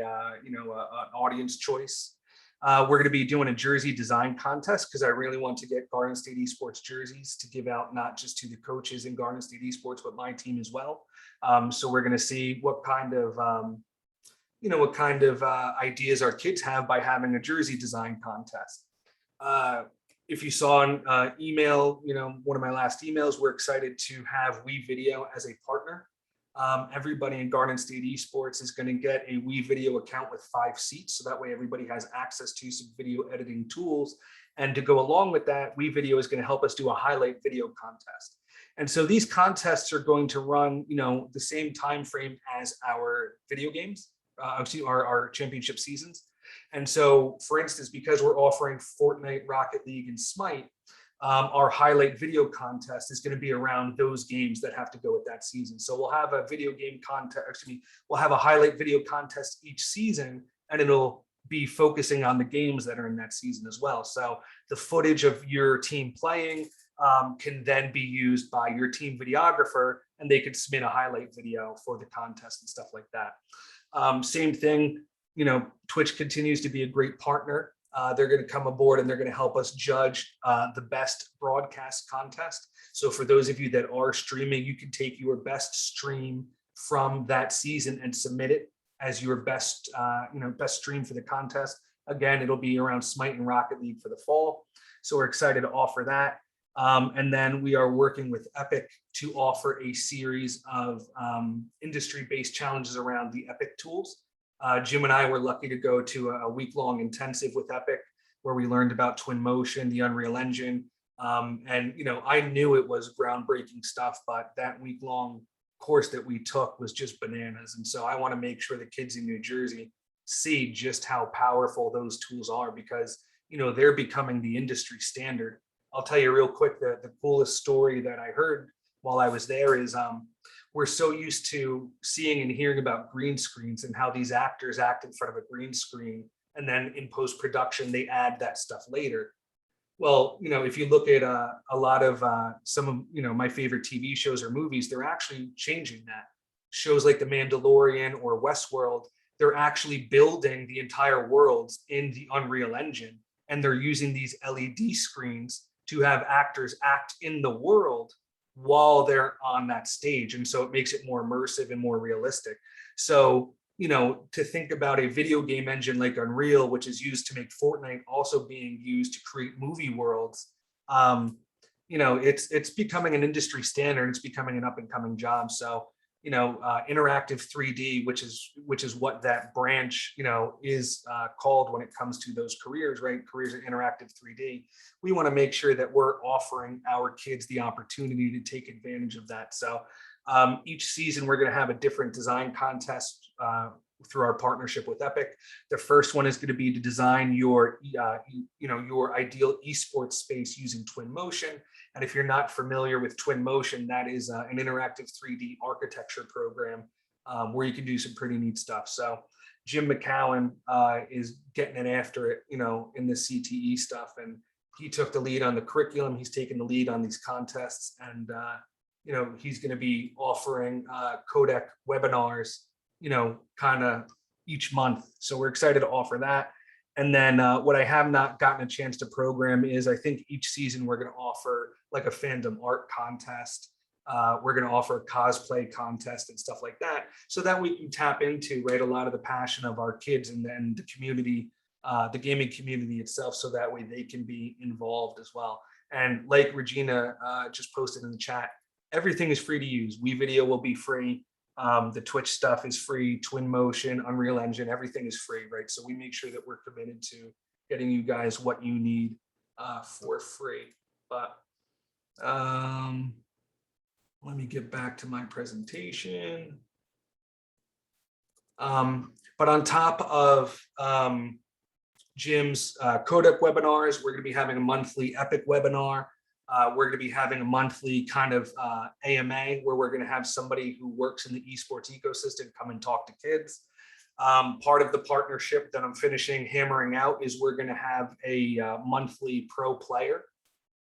audience choice. We're going to be doing a jersey design contest because I really want to get Garden State Esports jerseys to give out not just to the coaches in Garden State Esports, but my team as well. So we're going to see what kind of ideas our kids have by having a jersey design contest. If you saw an email, one of my last emails, we're excited to have WeVideo as a partner. Everybody in Garden State Esports is going to get a WeVideo account with 5 seats. So that way everybody has access to some video editing tools. And to go along with that, WeVideo is going to help us do a highlight video contest. And so these contests are going to run, the same time frame as our video games, our championship seasons. And so, for instance, because we're offering Fortnite, Rocket League, and Smite, our highlight video contest is going to be around those games that have to go with that season. So we'll have a video game contest, we'll have a highlight video contest each season, and it'll be focusing on the games that are in that season as well. So the footage of your team playing can then be used by your team videographer, and they could submit a highlight video for the contest and stuff like that. Same thing, Twitch continues to be a great partner. They're going to come aboard and they're going to help us judge the best broadcast contest. So for those of you that are streaming, you can take your best stream from that season and submit it as your best, best stream for the contest. Again, it'll be around Smite and Rocket League for the fall. So we're excited to offer that. And then we are working with Epic to offer a series of industry-based challenges around the Epic tools. Jim and I were lucky to go to a week-long intensive with Epic where we learned about Twinmotion, the Unreal Engine. And, I knew it was groundbreaking stuff, but that week-long course that we took was just bananas. And so I want to make sure the kids in New Jersey see just how powerful those tools are because, they're becoming the industry standard I'll tell you real quick, the coolest story that I heard while I was there is we're so used to seeing and hearing about green screens and how these actors act in front of a green screen, and then in post-production, they add that stuff later. Well, if you look at a lot of some of, my favorite TV shows or movies, they're actually changing that. Shows like The Mandalorian or Westworld, they're actually building the entire worlds in the Unreal Engine, and they're using these LED screens to have actors act in the world while they're on that stage. And so it makes it more immersive and more realistic. So, to think about a video game engine like Unreal, which is used to make Fortnite, also being used to create movie worlds, it's becoming an industry standard. It's becoming an up and coming job. So, interactive 3D, which is what that branch, is called when it comes to those careers, right? Careers in interactive 3D. We want to make sure that we're offering our kids the opportunity to take advantage of that. So each season, we're going to have a different design contest through our partnership with Epic. The first one is going to be to design your ideal esports space using Twinmotion. And if you're not familiar with Twinmotion, that is an interactive 3D architecture program where you can do some pretty neat stuff. So Jim McCowan is getting it after it, in the CTE stuff. And he took the lead on the curriculum. He's taken the lead on these contests. And, he's going to be offering codec webinars, kind of each month. So we're excited to offer that. And then what I have not gotten a chance to program is, I think each season we're going to offer like a fandom art contest. We're going to offer a cosplay contest and stuff like that, so that we can tap into, right, a lot of the passion of our kids and then the community, the gaming community itself, so that way they can be involved as well. And like Regina just posted in the chat, everything is free to use. WeVideo will be free. The Twitch stuff is free, Twinmotion, Unreal Engine, everything is free, right? So we make sure that we're committed to getting you guys what you need for free. But let me get back to my presentation. But on top of Jim's codec webinars, we're going to be having a monthly Epic webinar. We're going to be having a monthly kind of AMA where we're going to have somebody who works in the esports ecosystem come and talk to kids. Part of the partnership that I'm finishing hammering out is we're going to have a monthly pro player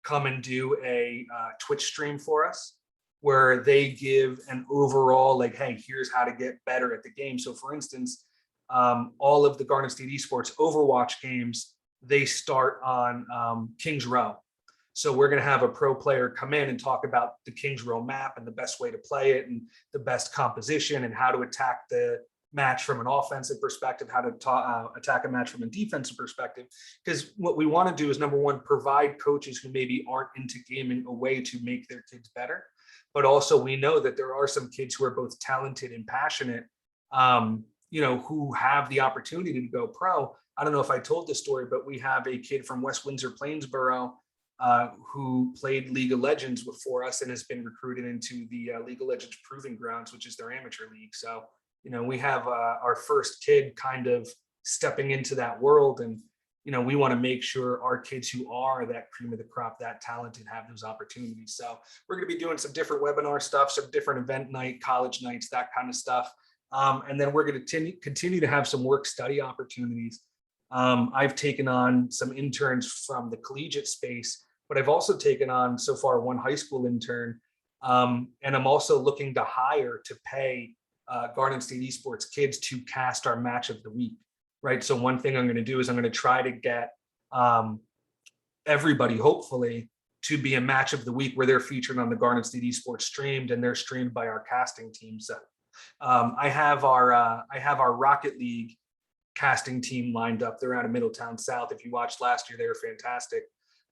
come and do a Twitch stream for us, where they give an overall, like, hey, here's how to get better at the game. So for instance, all of the Garden State Esports Overwatch games, they start on Kings Row. So we're going to have a pro player come in and talk about the Kings Row map and the best way to play it and the best composition and how to attack the match from an offensive perspective, how to attack a match from a defensive perspective. Because what we want to do is, number one, provide coaches who maybe aren't into gaming a way to make their kids better. But also we know that there are some kids who are both talented and passionate, who have the opportunity to go pro. I don't know if I told this story, but we have a kid from West Windsor, Plainsboro, who played League of Legends before us and has been recruited into the League of Legends Proving Grounds, which is their amateur league. So, we have our first kid kind of stepping into that world. And, we want to make sure our kids who are that cream of the crop, that talented, have those opportunities. So we're going to be doing some different webinar stuff, some different event night, college nights, that kind of stuff. And then we're going to continue to have some work study opportunities. I've taken on some interns from the collegiate space, but I've also taken on so far one high school intern. And I'm also looking to hire to pay Garden State Esports kids to cast our match of the week, right? So one thing I'm going to do is I'm going to try to get everybody, hopefully, to be a match of the week where they're featured on the Garden State Esports streamed, and they're streamed by our casting team. So I have our Rocket League casting team lined up. They're out of Middletown South. If you watched last year, they were fantastic.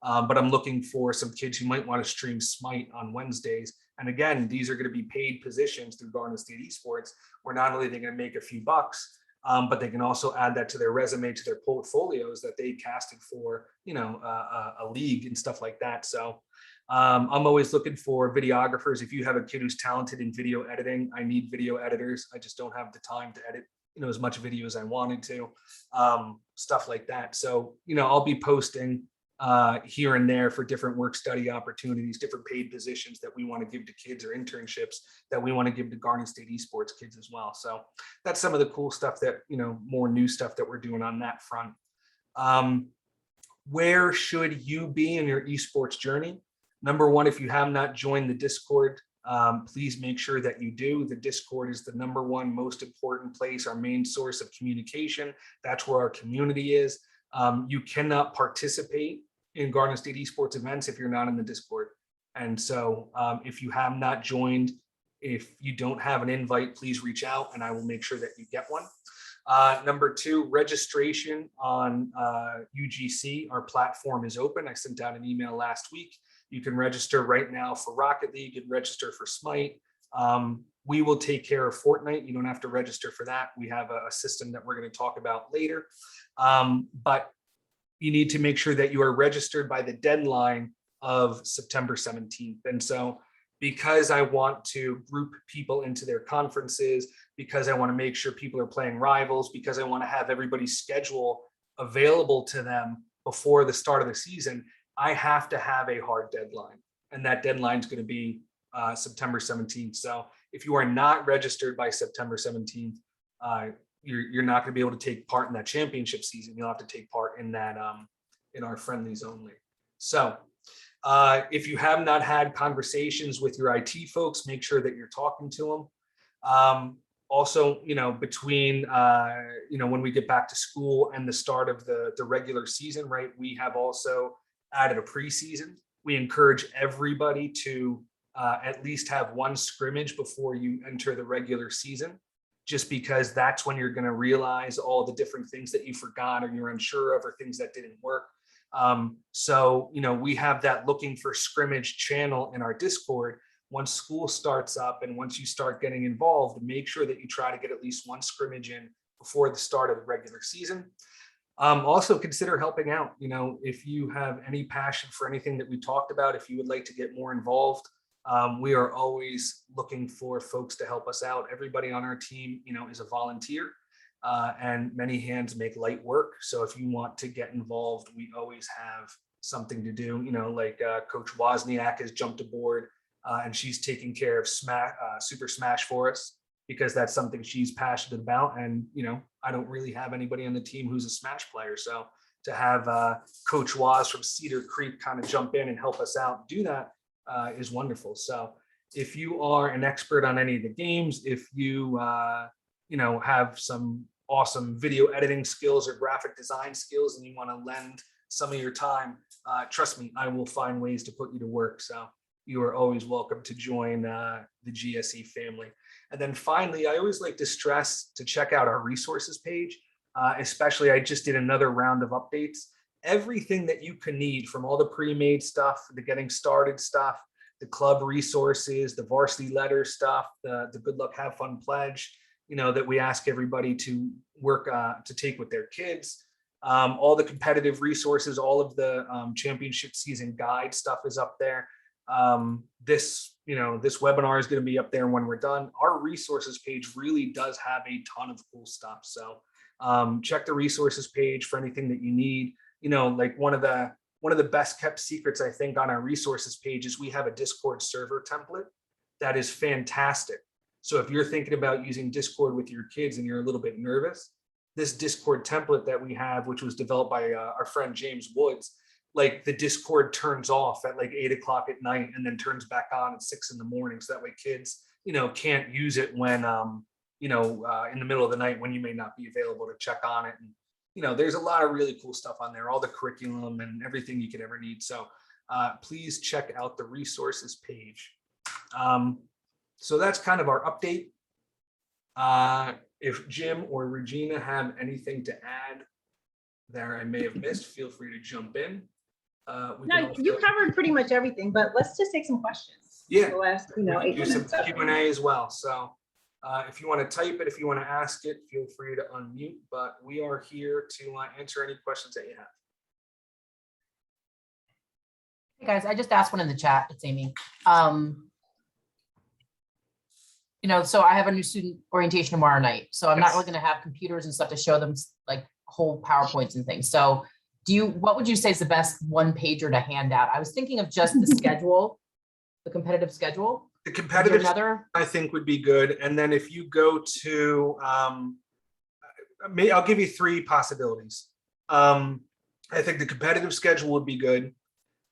But I'm looking for some kids who might want to stream Smite on Wednesdays. And again, these are going to be paid positions through Garden State Esports, where not only are they going to make a few bucks, but they can also add that to their resume, to their portfolios, that they casted for, a league and stuff like that. So I'm always looking for videographers. If you have a kid who's talented in video editing, I need video editors. I just don't have the time to edit, as much video as I wanted to, stuff like that. So, I'll be posting here and there for different work study opportunities, different paid positions that we want to give to kids, or internships that we want to give to Garden State esports kids as well. So that's some of the cool stuff that, more new stuff that we're doing on that front. Where should you be in your esports journey? Number one, if you have not joined the Discord, please make sure that you do. The Discord is the number one most important place, our main source of communication. That's where our community is. You cannot participate in Garden State esports events if you're not in the Discord. And so if you have not joined, if you don't have an invite, please reach out and I will make sure that you get one. Number two, registration on UGC, our platform is open. I sent out an email last week. You can register right now for Rocket League and register for Smite. We will take care of Fortnite. You don't have to register for that. We have a system that we're going to talk about later. But you need to make sure that you are registered by the deadline of September 17th. And so because I want to group people into their conferences, because I want to make sure people are playing rivals, because I want to have everybody's schedule available to them before the start of the season, I have to have a hard deadline. And that deadline is going to be September 17th. So if you are not registered by September 17th, you're not going to be able to take part in that championship season. You'll have to take part in that in our friendlies only. So if you have not had conversations with your IT folks, make sure that you're talking to them. Also, between when we get back to school and the start of the regular season, right? We have also added a preseason. We encourage everybody to at least have one scrimmage before you enter the regular season, just because that's when you're going to realize all the different things that you forgot or you're unsure of, or things that didn't work. So we have that looking for scrimmage channel in our Discord. Once school starts up and once you start getting involved, make sure that you try to get at least one scrimmage in before the start of the regular season. Also consider helping out. If you have any passion for anything that we talked about, if you would like to get more involved, we are always looking for folks to help us out. Everybody on our team, is a volunteer, and many hands make light work. So if you want to get involved, we always have something to do. Like Coach Wozniak has jumped aboard, and she's taking care of Super Smash for us, because that's something she's passionate about. And, I don't really have anybody on the team who's a Smash player. So to have Coach Woz from Cedar Creek kind of jump in and help us out, do that is wonderful. So if you are an expert on any of the games, if you, have some awesome video editing skills or graphic design skills and you want to lend some of your time, trust me, I will find ways to put you to work. So you are always welcome to join the GSE family. And then finally, I always like to stress to check out our resources page. Especially, I just did another round of updates. Everything that you can need, from all the pre-made stuff, the getting started stuff, the club resources, the varsity letter stuff, the good luck, have fun pledge, that we ask everybody to work to take with their kids. All the competitive resources, all of the championship season guide stuff is up there. This webinar is going to be up there when we're done. Our resources page really does have a ton of cool stuff. So check the resources page for anything that you need. Like one of the best kept secrets, I think, on our resources page is we have a Discord server template that is fantastic. So if you're thinking about using Discord with your kids and you're a little bit nervous, this Discord template that we have, which was developed by our friend James Woods, like the Discord turns off at like 8 o'clock at night and then turns back on at 6 in the morning. So that way kids, can't use it when, in the middle of the night when you may not be available to check on it. And, there's a lot of really cool stuff on there, all the curriculum and everything you could ever need. So please check out the resources page. So that's kind of our update. If Jim or Regina have anything to add there I may have missed, feel free to jump in. No, you covered pretty much everything, but let's just take some questions. Yeah, the last, we can 8 do some minutes. Q&A as well. So if you want to type it, if you want to ask it, feel free to unmute, but we are here to answer any questions that you have. Hey guys, I just asked one in the chat. It's Amy. So I have a new student orientation tomorrow night. So I'm not really going to have computers and stuff to show them like whole PowerPoints and things. So what would you say is the best one pager to hand out? I was thinking of just the schedule, the competitive schedule. The Is there competitive, another? I think, would be good. And then if you go to, I'll give you three possibilities. I think the competitive schedule would be good.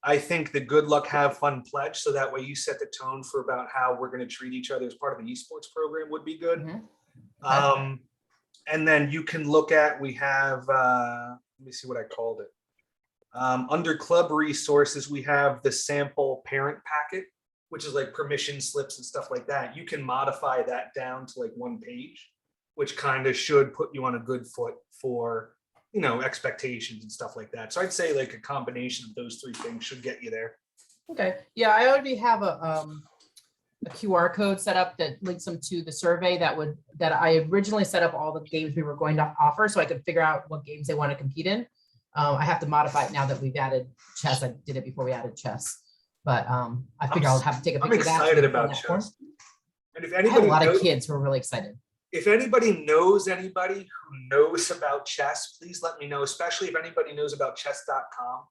I think the good luck, have fun pledge. So that way you set the tone for about how we're going to treat each other as part of the esports program would be good. Mhm. And then you can look at, we have, let me see what I called it. Under club resources, we have the sample parent packet, which is like permission slips and stuff like that. You can modify that down to like one page, which kind of should put you on a good foot for, expectations and stuff like that. So I'd say like a combination of those three things should get you there. Okay, yeah, I already have a QR code set up that links them to the survey that I originally set up all the games we were going to offer, so I could figure out what games they want to compete in. I have to modify it now that we've added chess. I did it before we added chess, but I figure I'll have to take a I'm picture of that. excited and put it in about that form. chess. And if I have a anybody lot of knows, kids who are really excited. if anybody knows anybody who knows about chess, please let me know, especially if anybody knows about chess.com.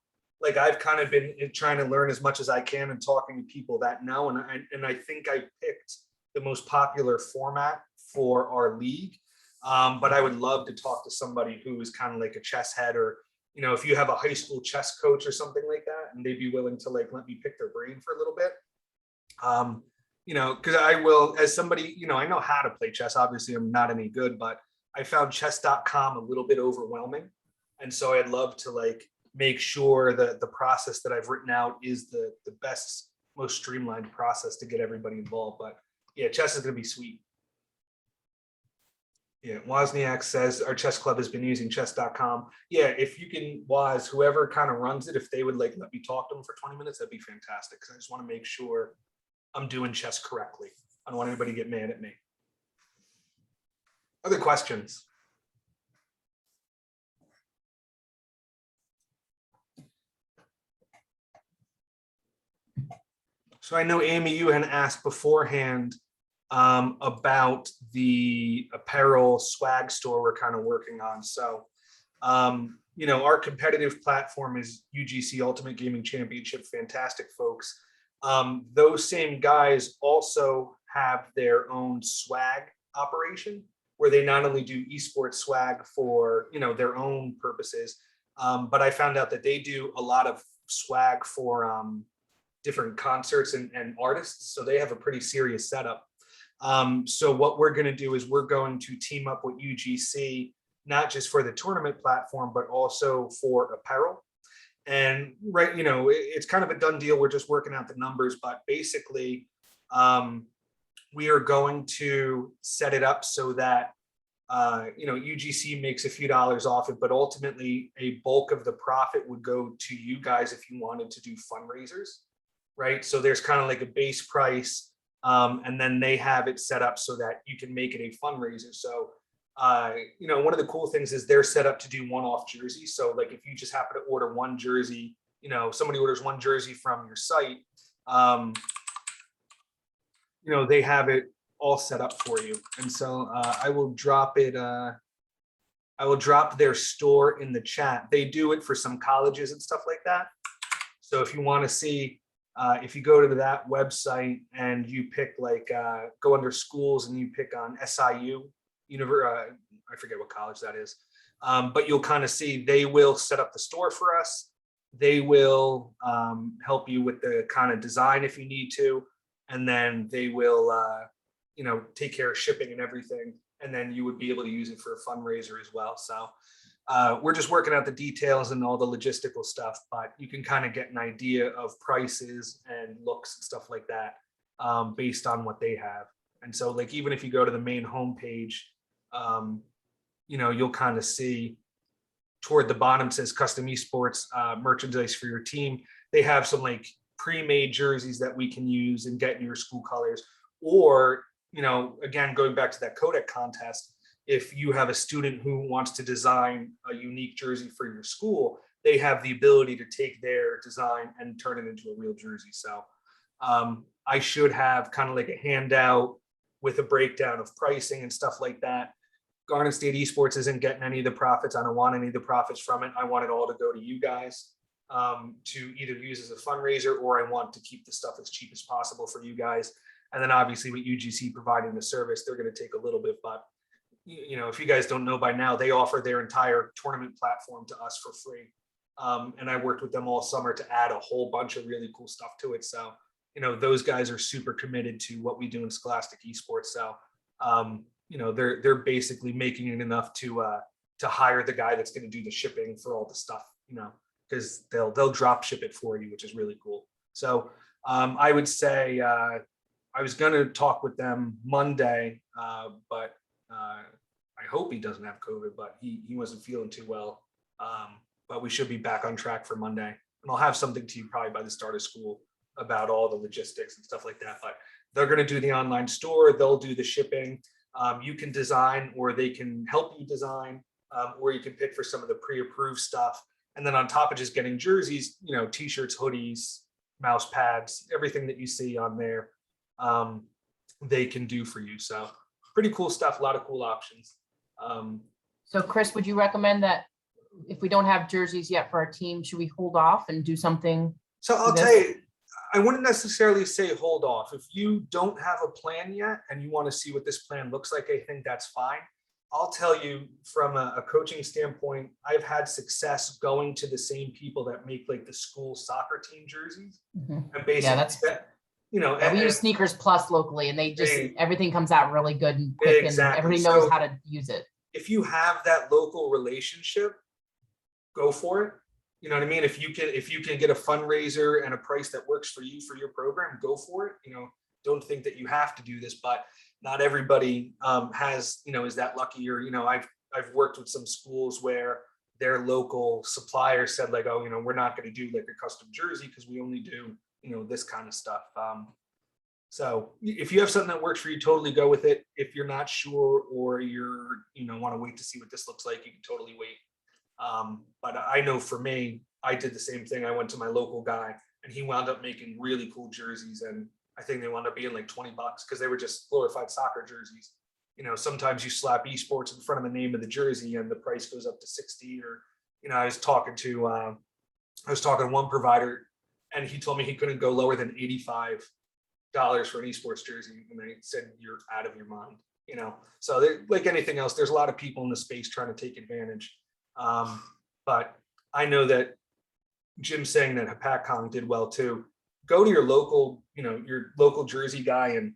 Like I've kind of been trying to learn as much as I can and talking to people that know. And I think I picked the most popular format for our league. But I would love to talk to somebody who is kind of like a chess head, or, if you have a high school chess coach or something like that, and they'd be willing to like, let me pick their brain for a little bit. Because I will, as somebody, I know how to play chess. Obviously, I'm not any good, but I found chess.com a little bit overwhelming. And so I'd love to like make sure that the process that I've written out is the best, most streamlined process to get everybody involved. But yeah, chess is going to be sweet. Yeah, Wozniak says our chess club has been using chess.com. Yeah, if you can, whoever kind of runs it, if they would like let me talk to them for 20 minutes, that'd be fantastic. Because I just want to make sure I'm doing chess correctly. I don't want anybody to get mad at me. Other questions? So I know, Amy, you had asked beforehand about the apparel swag store we're kind of working on. So, our competitive platform is UGC Ultimate Gaming Championship. Fantastic folks. Those same guys also have their own swag operation where they not only do esports swag for, their own purposes, but I found out that they do a lot of swag for different concerts and artists. So they have a pretty serious setup. So what we're going to do is we're going to team up with UGC, not just for the tournament platform, but also for apparel. And right, it's kind of a done deal. We're just working out the numbers, but basically we are going to set it up so that, UGC makes a few dollars off it, but ultimately a bulk of the profit would go to you guys if you wanted to do fundraisers, right? So there's kind of like a base price, and then they have it set up so that you can make it a fundraiser. So, one of the cool things is they're set up to do one-off jerseys. So like if you just happen to order one jersey, somebody orders one jersey from your site, they have it all set up for you. And so I will drop it. I will drop their store in the chat. They do it for some colleges and stuff like that. So if you want to see, if you go to that website and you pick go under schools and you pick on SIU, I forget what college that is, but you'll kind of see they will set up the store for us. They will help you with the kind of design if you need to, and then they will take care of shipping and everything, and then you would be able to use it for a fundraiser as well. So we're just working out the details and all the logistical stuff, but you can kind of get an idea of prices and looks and stuff like that based on what they have. And so like even if you go to the main homepage, you'll kind of see toward the bottom says custom esports merchandise for your team. They have some like pre-made jerseys that we can use and get in your school colors. Or, again, going back to that Kodak contest, if you have a student who wants to design a unique jersey for your school, they have the ability to take their design and turn it into a real jersey. So I should have kind of like a handout with a breakdown of pricing and stuff like that. Garden State Esports isn't getting any of the profits. I don't want any of the profits from it. I want it all to go to you guys to either use as a fundraiser, or I want to keep the stuff as cheap as possible for you guys. And then obviously with UGC providing the service, they're going to take a little bit, but if you guys don't know by now, they offer their entire tournament platform to us for free. And I worked with them all summer to add a whole bunch of really cool stuff to it. So, those guys are super committed to what we do in Scholastic Esports. So, they're basically making it enough to hire the guy that's going to do the shipping for all the stuff, because they'll drop ship it for you, which is really cool. So I would say I was going to talk with them Monday, but I hope he doesn't have COVID, but he wasn't feeling too well. But we should be back on track for Monday. And I'll have something to you probably by the start of school about all the logistics and stuff like that. But they're going to do the online store. They'll do the shipping. You can design, or they can help you design, or you can pick for some of the pre-approved stuff. And then on top of just getting jerseys, t-shirts, hoodies, mouse pads, everything that you see on there, they can do for you. So pretty cool stuff, a lot of cool options. So Chris, would you recommend that if we don't have jerseys yet for our team, should we hold off and do something? So I'll tell you, I wouldn't necessarily say hold off. If you don't have a plan yet and you want to see what this plan looks like, I think that's fine. I'll tell you from a coaching standpoint, I've had success going to the same people that make like the school soccer team jerseys. Mhm. And basically, Yeah, we use Sneakers Plus locally, and they just, everything comes out really good and quick, Exactly. and everybody knows So- how to use it. if you have that local relationship, go for it. You know what I mean? If you can get a fundraiser and a price that works for you for your program, go for it. Don't think that you have to do this, but not everybody has, is that lucky. Or, I've worked with some schools where their local supplier said like, oh, we're not going to do like a custom jersey because we only do, this kind of stuff. So if you have something that works for you, totally go with it. If you're not sure, or you're, want to wait to see what this looks like, you can totally wait. But I know for me, I did the same thing. I went to my local guy and he wound up making really cool jerseys. And I think they wound up being like $20 because they were just glorified soccer jerseys. Sometimes you slap esports in front of the name of the jersey and the price goes up to 60, or, I was talking to one provider and he told me he couldn't go lower than $85 for an esports jersey. And they said, you're out of your mind, so like anything else, there's a lot of people in the space trying to take advantage. But I know that Jim's saying that HAPACCON did well too. Go to your local jersey guy, and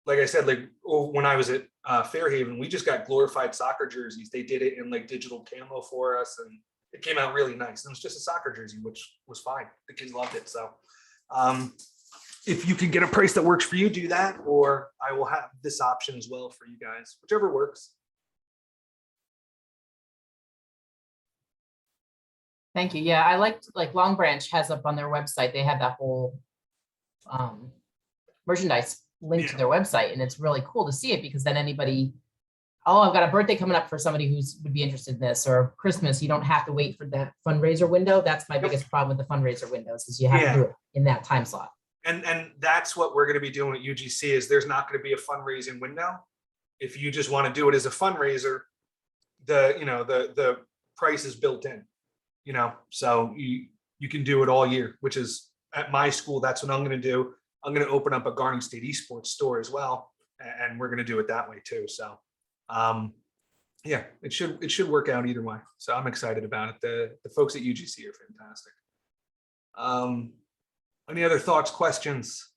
like I said, like when I was at Fairhaven, we just got glorified soccer jerseys. They did it in like digital camo for us, and it came out really nice. And it was just a soccer jersey, which was fine. The kids loved it. So if you can get a price that works for you, do that, or I will have this option as well for you guys, whichever works. Thank you. Yeah, I liked, like Long Branch has up on their website, they have that whole merchandise link to their website, and it's really cool to see it, because then anybody, oh, I've got a birthday coming up for somebody who's would be interested in this, or Christmas, you don't have to wait for that fundraiser window. That's my biggest problem with the fundraiser windows, is you have to do it in that time slot. And that's what we're going to be doing at UGC, is there's not going to be a fundraising window. If you just want to do it as a fundraiser, the price is built in. So you can do it all year, which is at my school. That's what I'm going to do. I'm going to open up a Garden State Esports store as well, and we're going to do it that way too. So, yeah, it should work out either way. So I'm excited about it. The folks at UGC are fantastic. Any other thoughts, questions,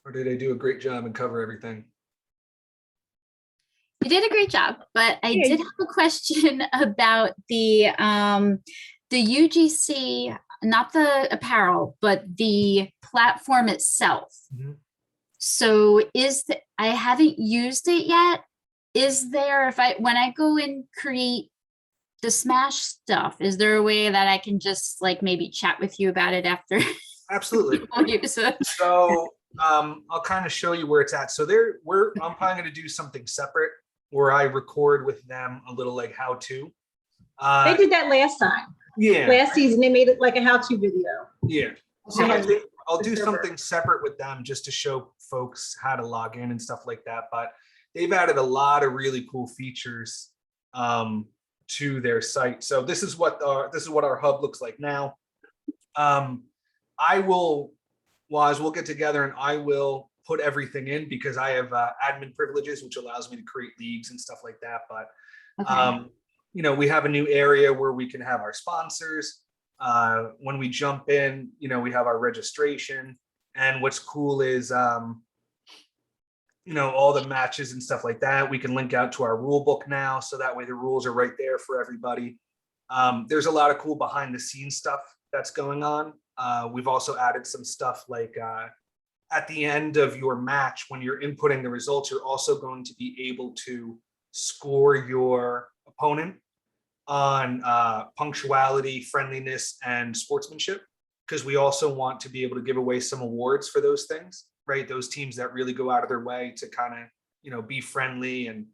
or did I do a great job and cover everything? You did a great job, but I did have a question about the UGC, not the apparel, but the platform itself. Mhm. So I haven't used it yet. Is there, when I go and create the Smash stuff, is there a way that I can just like maybe chat with you about it after? Absolutely. So I'll kind of show you where it's at. So I'm probably going to do something separate where I record with them a little like how to. They did that last time. Yeah. Last season, they made it like a how-to video. Yeah. So I I have think I'll the do server. something separate with them just to show folks how to log in and stuff like that. But they've added a lot of really cool features to their site. So this is what our hub looks like now. I will, Waz, we'll get together and I will put everything in because I have admin privileges, which allows me to create leagues and stuff like that. But Okay. you know, we have a new area where we can have our sponsors. When we jump in, you know, we have our registration. And what's cool is, you know, all the matches and stuff like that. We can link out to our rule book now. So that way the rules are right there for everybody. There's a lot of cool behind the scenes stuff that's going on. We've also added some stuff like at the end of your match, when you're inputting the results, you're also going to be able to score your opponent on punctuality, friendliness, and sportsmanship, because we also want to be able to give away some awards for those things, right? Those teams that really go out of their way to kind of, you know, be friendly. And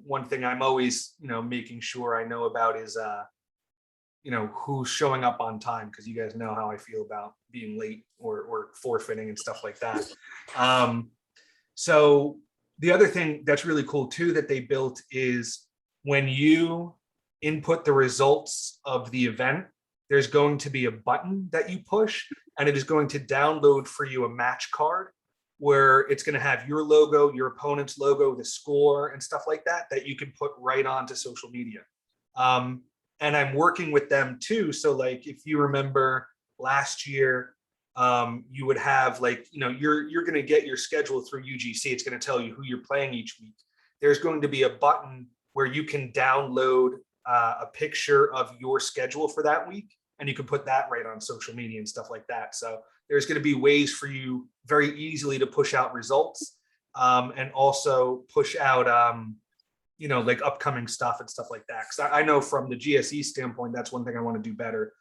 one thing I'm always, you know, making sure I know about is, you know, who's showing up on time, because you guys know how I feel about being late or forfeiting and stuff like that. So the other thing that's really cool too that they built is when you input the results of the event, there's going to be a button that you push and it is going to download for you a match card where it's going to have your logo, your opponent's logo, the score and stuff like that, that you can put right onto social media. And I'm working with them too. So like, if you remember last year, you would have like, you know, you're going to get your schedule through UGC. It's going to tell you who you're playing each week. There's going to be a button where you can download a picture of your schedule for that week, and you can put that right on social media and stuff like that. So there's going to be ways for you very easily to push out results and also push out, you know, like upcoming stuff and stuff like that. Because I know from the GSE standpoint, that's one thing I want to do better.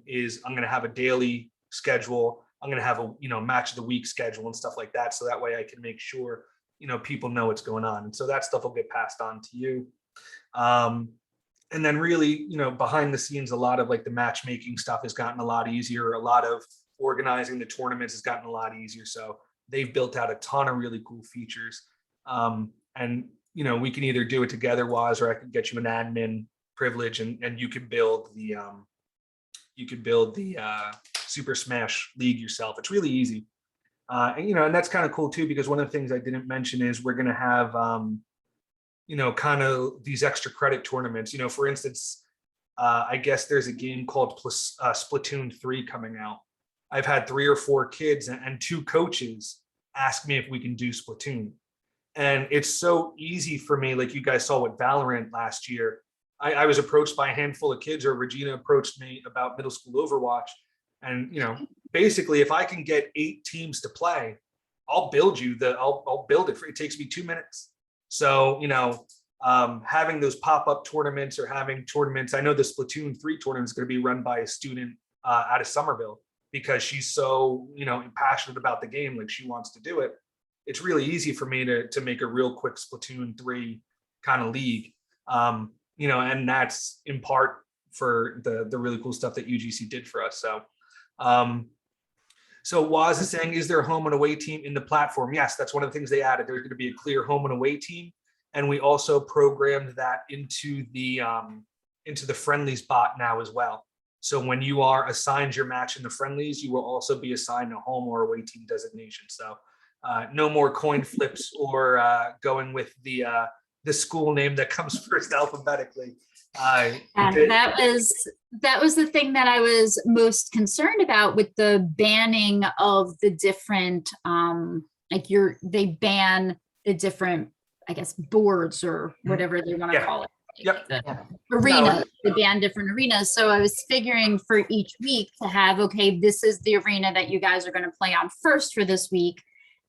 Is I'm going to have a daily schedule. I'm going to have a, you know, match of the week schedule and stuff like that. So that way I can make sure, you know, people know what's going on. And so that stuff will get passed on to you. And then really, you know, behind the scenes, a lot of like the matchmaking stuff has gotten a lot easier. A lot of organizing the tournaments has gotten a lot easier. So they've built out a ton of really cool features. And, you know, we can either do it together, Waz, or I can get you an admin privilege and you can build the Super Smash League yourself. It's really easy. And, you know, and that's kind of cool too, because one of the things I didn't mention is we're going to have, you know, kind of these extra credit tournaments. You know, for instance, I guess there's a game called Splatoon 3 coming out. I've had 3 or 4 kids and 2 coaches ask me if we can do Splatoon. And it's so easy for me, like you guys saw with Valorant last year. I was approached by a handful of kids, or Regina approached me about middle school Overwatch. And, you know, basically, if I can get 8 teams to play, I'll build you I'll build it for, it takes me 2 minutes. So, you know, having those pop-up tournaments or having tournaments, I know the Splatoon 3 tournament is going to be run by a student out of Somerville because she's so, you know, passionate about the game, like she wants to do it. It's really easy for me to make a real quick Splatoon 3 kind of league. You know, and that's in part for the really cool stuff that UGC did for us. So, so Waz is saying, is there a home and away team in the platform? Yes, that's one of the things they added. There's going to be a clear home and away team. And we also programmed that into the friendlies bot now as well. So when you are assigned your match in the friendlies, you will also be assigned a home or away team designation. So no more coin flips or going with the school name that comes first alphabetically. That was the thing that I was most concerned about with the banning of the different they ban the different, I guess, boards or whatever they want to call it. Yep. Arenas, they ban different arenas. So I was figuring for each week to have, okay, this is the arena that you guys are going to play on first for this week.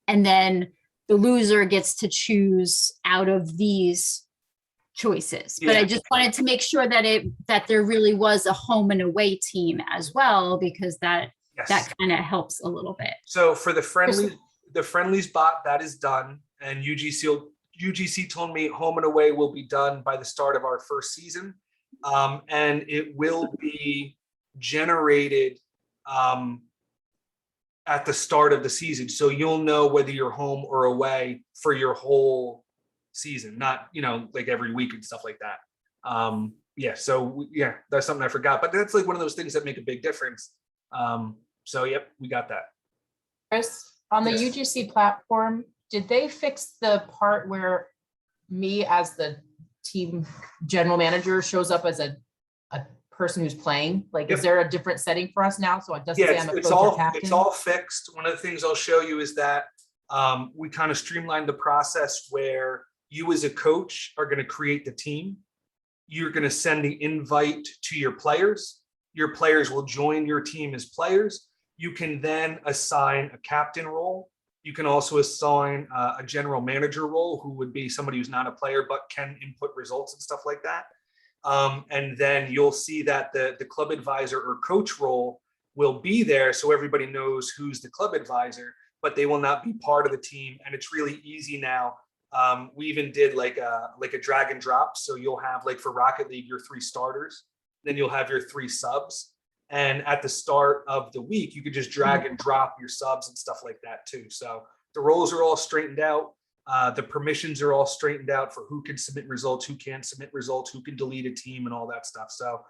And then the loser gets to choose out of these choices. But I just wanted to make sure that there really was a home and away team as well, because that kind of helps a little bit. So for the friendlies bot, that is done. And UGC told me home and away will be done by the start of our first season. And it will be generated at the start of the season. So you'll know whether you're home or away for your whole season, not, like every week and stuff like that. Yeah, so yeah, that's something I forgot, but that's like one of those things that make a big difference. So yep, we got that. Chris, on the Yes. UGC platform, did they fix the part where me as the team general manager shows up as a person who's playing? Like, Yep. is there a different setting for us now? So it doesn't say Yeah, I'm a it's coach or all captain? fixed. One of the things I'll show you is that we kind of streamlined the process where you as a coach are going to create the team. You're going to send the invite to your players. Your players will join your team as players. You can then assign a captain role. You can also assign a general manager role, who would be somebody who's not a player but can input results and stuff like that. And then you'll see that the club advisor or coach role will be there, so everybody knows who's the club advisor, but they will not be part of the team. And it's really easy now. We even did like a drag and drop. So you'll have, like, for Rocket League, your 3 starters, then you'll have your 3 subs. And at the start of the week, you could just drag and drop your subs and stuff like that too. So the roles are all straightened out. The permissions are all straightened out for who can submit results, who can't submit results, who can delete a team and all that stuff. So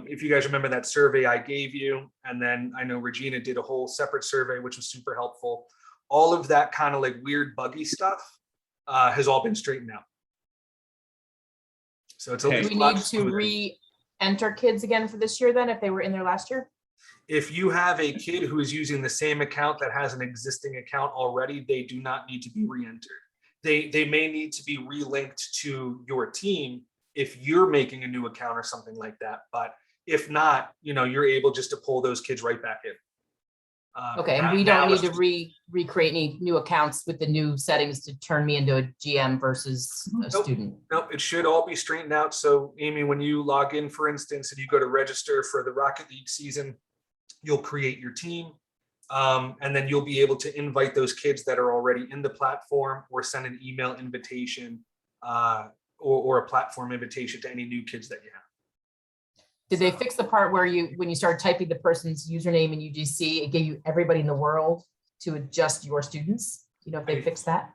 if you guys remember that survey I gave you, and then I know Regina did a whole separate survey, which was super helpful. All of that kind of like weird buggy stuff has all been straightened out. So it's a Okay. Do we need to re-enter kids again for this year then, if they were in there last year? If you have a kid who is using the same account that has an existing account already, they do not need to be re-entered. They may need to be relinked to your team if you're making a new account or something like that. But if not, you're able just to pull those kids right back in. Okay, and we don't need to recreate any new accounts with the new settings to turn me into a GM versus a Nope. student. No, it should all be straightened out. So Amy, when you log in, for instance, and you go to register for the Rocket League season, you'll create your team. And then you'll be able to invite those kids that are already in the platform, or send an email invitation or a platform invitation to any new kids that you have. Did they fix the part where when you started typing the person's username in UGC, it gave you everybody in the world to adjust your students? If they fixed that?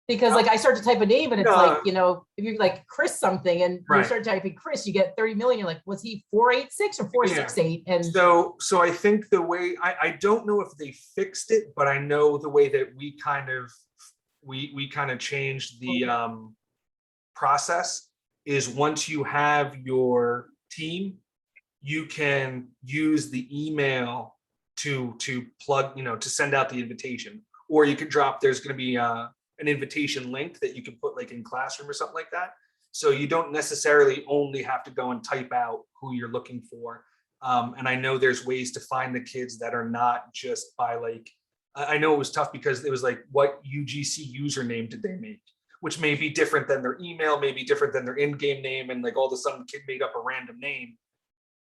Because like I start to type a name and it's like, if you're like Chris something and you Right. start typing Chris, you get 30 million. You're like, was he 486 or 468? And So I think the way, I don't know if they fixed it, but I know the way that we kind of changed the process is, once you have your team, you can use the email to plug, to send out the invitation, or you could drop, there's going to be an invitation link that you can put like in Classroom or something like that. So you don't necessarily only have to go and type out who you're looking for. And I know there's ways to find the kids that are not just by like, I know it was tough because it was like, what UGC username did they make? Which may be different than their email, may be different than their in-game name, and like all of a sudden, kid made up a random name,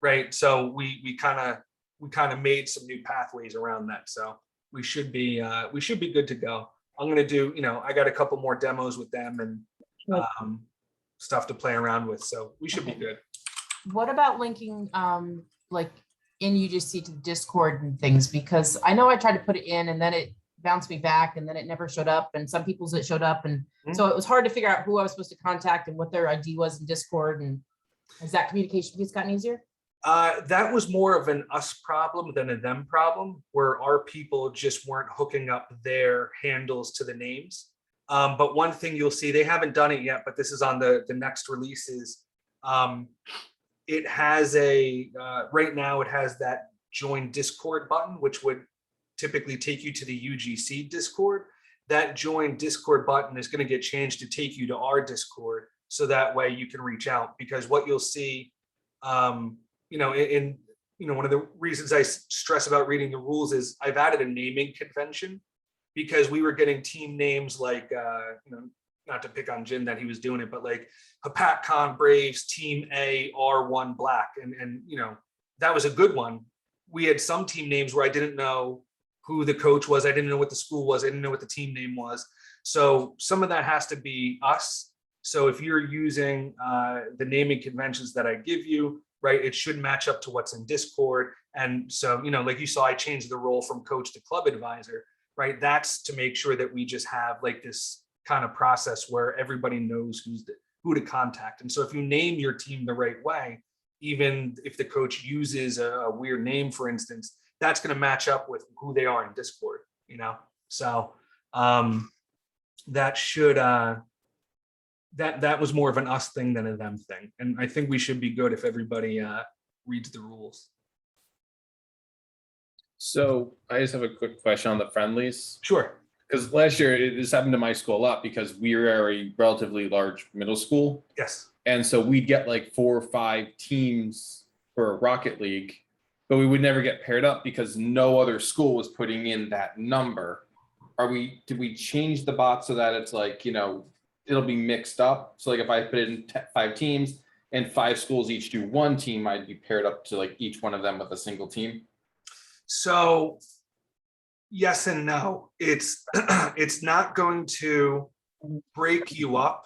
right? So we kind of made some new pathways around that. So we should be good to go. I'm gonna do, I got a couple more demos with them and stuff to play around with, so we should be good. what about linking like in UGC to Discord and things? Because I know I tried to put it in and then it bounced me back and then it never showed up, and some people's it showed up, and so it was hard to figure out who I was supposed to contact and what their ID was in Discord. And has that communication piece gotten easier? That was more of an us problem than a them problem, where our people just weren't hooking up their handles to the names. But one thing you'll see, they haven't done it yet, but this is on the next releases. It has right now it has that join Discord button, which would typically take you to the UGC Discord. That join Discord button is going to get changed to take you to our Discord, so that way you can reach out. Because what you'll see, one of the reasons I stress about reading the rules is I've added a naming convention, because we were getting team names like, not to pick on Jim that he was doing it, but like HapatCon Braves, Team A, R1 Black. And that was a good one. We had some team names where I didn't know who the coach was. I didn't know what the school was. I didn't know what the team name was. So some of that has to be us. So if you're using the naming conventions that I give you, right, it should match up to what's in Discord. And so, like you saw, I changed the role from coach to club advisor, right? That's to make sure that we just have like this kind of process where everybody knows who to contact. And so if you name your team the right way, even if the coach uses a weird name, for instance, that's going to match up with who they are in Discord, you know? So that should, that was more of an us thing than a them thing. And I think we should be good if everybody reads the rules. So I just have a quick question on the friendlies. Sure. Because last year, this happened to my school a lot because we are a relatively large middle school. Yes. And so we'd get like 4 or 5 teams for Rocket League, but we would never get paired up because no other school was putting in that number. Did we change the bot so that it's like, you know, it'll be mixed up? So like if I put in 5 teams and 5 schools each do 1 team, I'd be paired up to like each one of them with a single team. So yes and no. It's it's not going to break you up.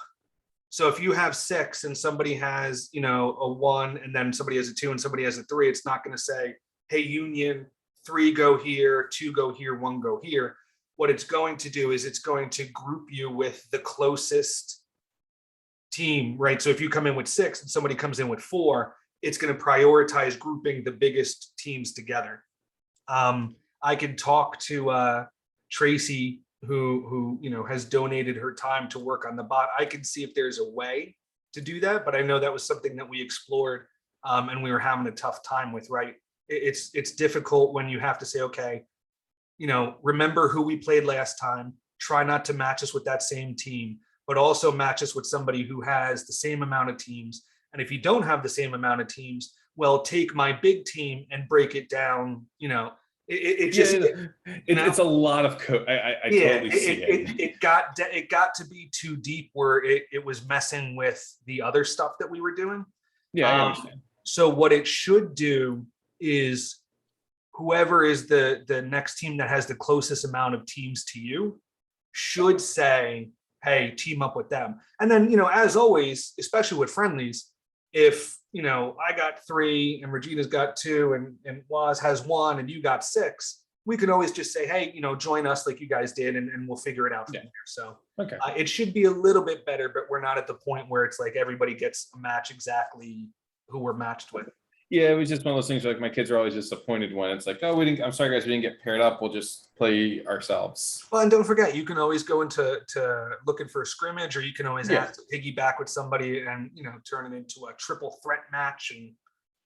So if you have 6 and somebody has, you know, a 1 and then somebody has a 2 and somebody has a 3, it's not going to say, hey, Union, 3 go here, 2 go here, 1 go here. What it's going to do is it's going to group you with the closest team, right? So if you come in with 6 and somebody comes in with 4, it's going to prioritize grouping the biggest teams together. I could talk to Tracy, who you know has donated her time to work on the bot. I can see if there's a way to do that, but I know that was something that we explored and we were having a tough time with. Right? It's difficult when you have to say, okay, you know, remember who we played last time. Try not to match us with that same team, but also match us with somebody who has the same amount of teams. And if you don't have the same amount of teams, well, take my big team and break it down. You know, It's a lot of code. I totally see it. It got to be too deep where it was messing with the other stuff that we were doing. Yeah, I understand. So what it should do is whoever is the next team that has the closest amount of teams to you should say, hey, team up with them. And then, you know, as always, especially with friendlies, if, you know, I got 3 and Regina's got 2 and Waz has 1 and you got 6, we can always just say, hey, you know, join us like you guys did and we'll figure it out from there. So Okay. It should be a little bit better, but we're not at the point where it's like everybody gets a match exactly who we're matched with. Yeah, it was just one of those things where, like, my kids are always disappointed when it's like, oh, I'm sorry guys, we didn't get paired up. We'll just play ourselves. Well, and don't forget, you can always go into looking for a scrimmage, or you can always ask to piggyback with somebody and, you know, turn it into a triple threat match. And,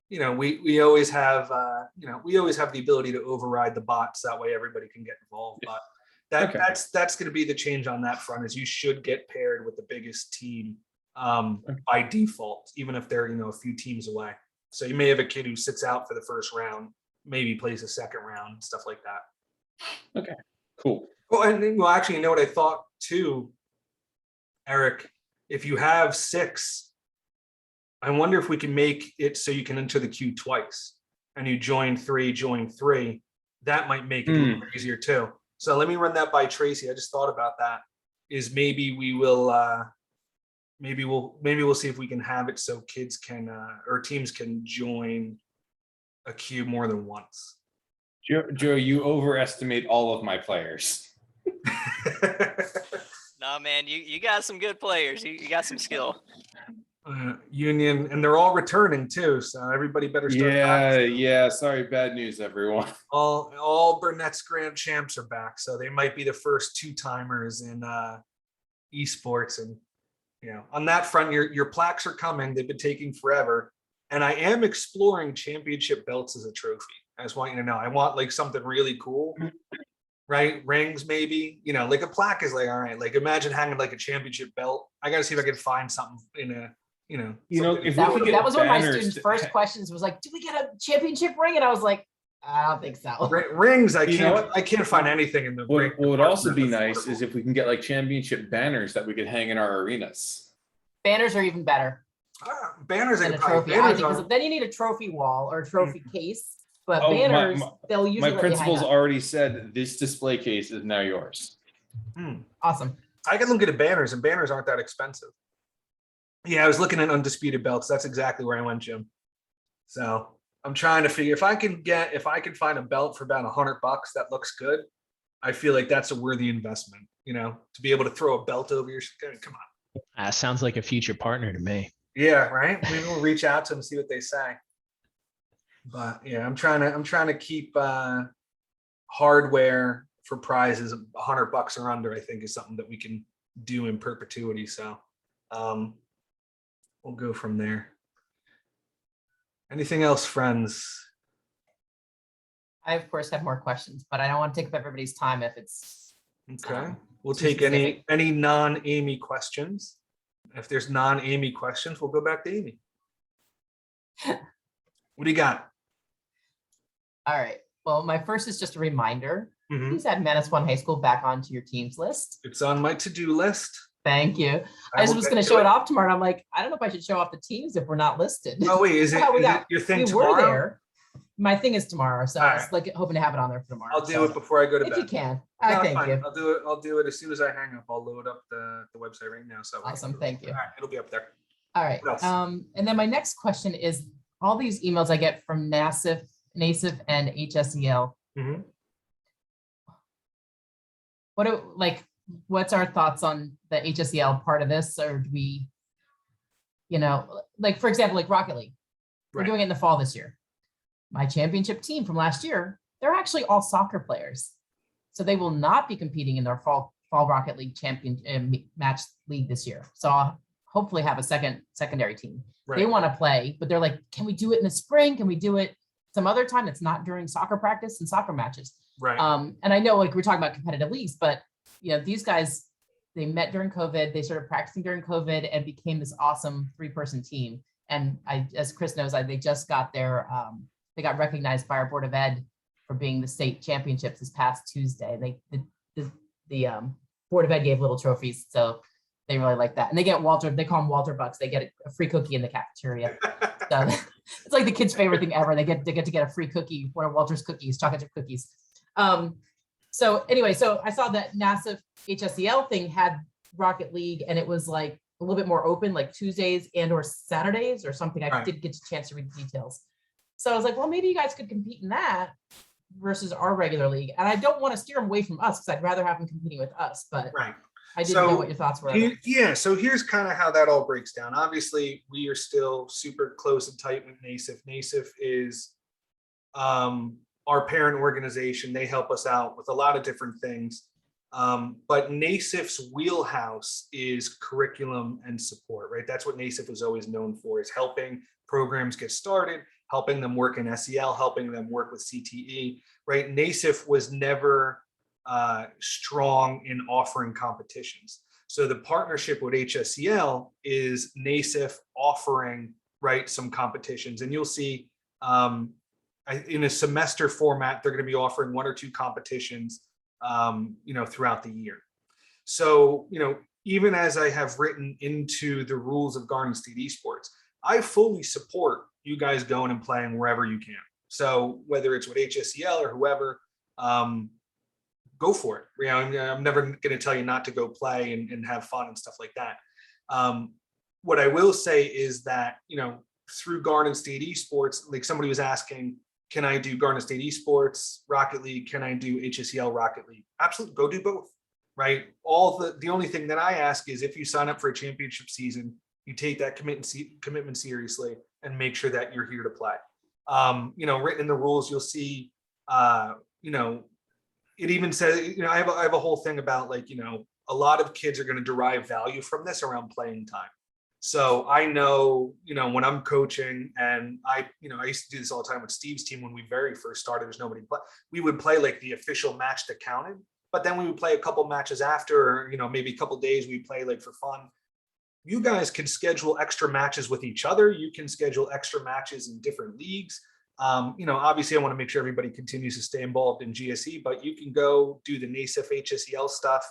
you know, we always have, you know, we always have the ability to override the bots. That way everybody can get involved. But that's going to be the change on that front, is you should get paired with the biggest team by default, even if they're, you know, a few teams away. So you may have a kid who sits out for the first round, maybe plays the second round, stuff like that. Okay, cool. Oh, and well, actually, you know what I thought too, Eric? If you have 6, I wonder if we can make it so you can enter the queue twice, and you join 3. That might make it a little bit easier too. So let me run that by Tracy. I just thought about that. Is maybe we will. Maybe we'll see if we can have it so kids can or teams can join a queue more than once. Joe, you overestimate all of my players. No, man, you got some good players. You got some skill. Union, and they're all returning too, so everybody better start. Yeah. Sorry, bad news, everyone. All Burnett's Grand Champs are back, so they might be the first 2-timers in esports. And you know, on that front, your plaques are coming. They've been taking forever, and I am exploring championship belts as a trophy. I just want you to know, I want like something really cool, right? Rings, maybe, you know, like a plaque is like, all right, like imagine hanging like a championship belt. I got to see if I can find something in a, you know, if that we was, could that was one of my banners students' to- first questions was like, do we get a championship ring? And I was like, I don't think so. rings. You know what? I can't find anything in the ring. What would also be nice is if we can get like championship banners that we could hang in our arenas. Banners are even better Banners than and a trophy. I think, 'cause then you need a trophy wall or a trophy case. But Oh, banners, they'll My usually let you hang principal's up. already said this display case is now yours. Awesome. I can look at banners, and banners aren't that expensive. Yeah, I was looking at undisputed belts. That's exactly where I went, Jim. So I'm trying to figure if I can find a belt for about $100 that looks good. I feel like that's a worthy investment, to be able to throw a belt over your, come on. Sounds like a future partner to me. Yeah, right. Maybe we'll reach out to them and see what they say. But yeah, I'm trying to keep hardware for prizes $100 or under. I think is something that we can do in perpetuity. So we'll go from there. Anything else, friends? I of course have more questions, but I don't want to take up everybody's time if it's. Okay, we'll too take specific. any non-Amy questions. If there's non-Amy questions, we'll go back to Amy. What do you got? All right. Well, my first is just a reminder. Mhm. Please add Manasquan High School back onto your teams list. It's on my to-do list. Thank you. I will just was get going to to show it off tomorrow. And I'm like, I don't know if I should show off the teams if we're not listed. Oh wait, is it, Oh, we is got- it your thing we tomorrow? were there. My thing is tomorrow, so I was All like hoping to have it on there for tomorrow. I'll do so it before I go to if bed. you can. No, I it's thank fine. you. I'll do it as soon as I hang up. I'll load up the website right now. So Awesome. Thank you. All right, it'll be up there. All right. What else? And then my next question is all these emails I get from NASIF and HSEL. Mhm. What's our thoughts on the HSEL part of this? Or do we, for example, like Rocket League, we're Right. doing it in the fall this year. My championship team from last year, they're actually all soccer players. So they will not be competing in their fall Rocket League match league this year. So I'll hopefully have a secondary team. They Right. want to play, but they're like, can we do it in the spring? Can we do it some other time that's not during soccer practice and soccer matches? Right. And I know like we're talking about competitive leagues, but these guys, they met during COVID, they started practicing during COVID and became this awesome 3-person team. And as Chris knows, they just got they got recognized by our Board of Ed for being the state championships this past Tuesday. The Board of Ed gave little trophies, so they really like that. And they get they call them Walter Bucks. They get a free cookie in the cafeteria. So it's like the kids' favorite thing ever. They get to get a free cookie, one of Walter's cookies, chocolate chip cookies. So anyway, so I saw that NASIF HSEL thing had Rocket League, and it was like a little bit more open, like Tuesdays and or Saturdays or something. I Right. didn't get a chance to read the details. So I was like, well, maybe you guys could compete in that versus our regular league. And I don't want to steer them away from us because I'd rather have them competing with us. But Right. I didn't So know what your thoughts were. Yeah, so here's kind of how that all breaks down. Obviously, we are still super close and tight with NASIF. NASIF is our parent organization. They help us out with a lot of different things. But NASIF's wheelhouse is curriculum and support, right? That's what NASIF is always known for, is helping programs get started, helping them work in SEL, helping them work with CTE, right? NASIF was never strong in offering competitions. So the partnership with HSEL is NASIF offering, right, some competitions. And you'll see in a semester format, they're going to be offering 1 or 2 competitions, throughout the year. So, even as I have written into the rules of Garden State Esports, I fully support you guys going and playing wherever you can. So whether it's with HSEL or whoever, go for it. I'm never going to tell you not to go play and have fun and stuff like that. What I will say is that, through Garden State Esports, like somebody was asking, can I do Garden State Esports, Rocket League? Can I do HSEL Rocket League? Absolutely, go do both, right? The only thing that I ask is if you sign up for a championship season, you take that commitment seriously and make sure that you're here to play. Written in the rules, you'll see, it even says, I have a whole thing about a lot of kids are going to derive value from this around playing time. So I know, when I'm coaching and I used to do this all the time with Steve's team when we very first started, there's nobody, but we would play like the official match that counted, but then we would play a couple matches after, or, maybe a couple days we play like for fun. You guys can schedule extra matches with each other. You can schedule extra matches in different leagues. Obviously I want to make sure everybody continues to stay involved in GSE, but you can go do the NASIF HSEL stuff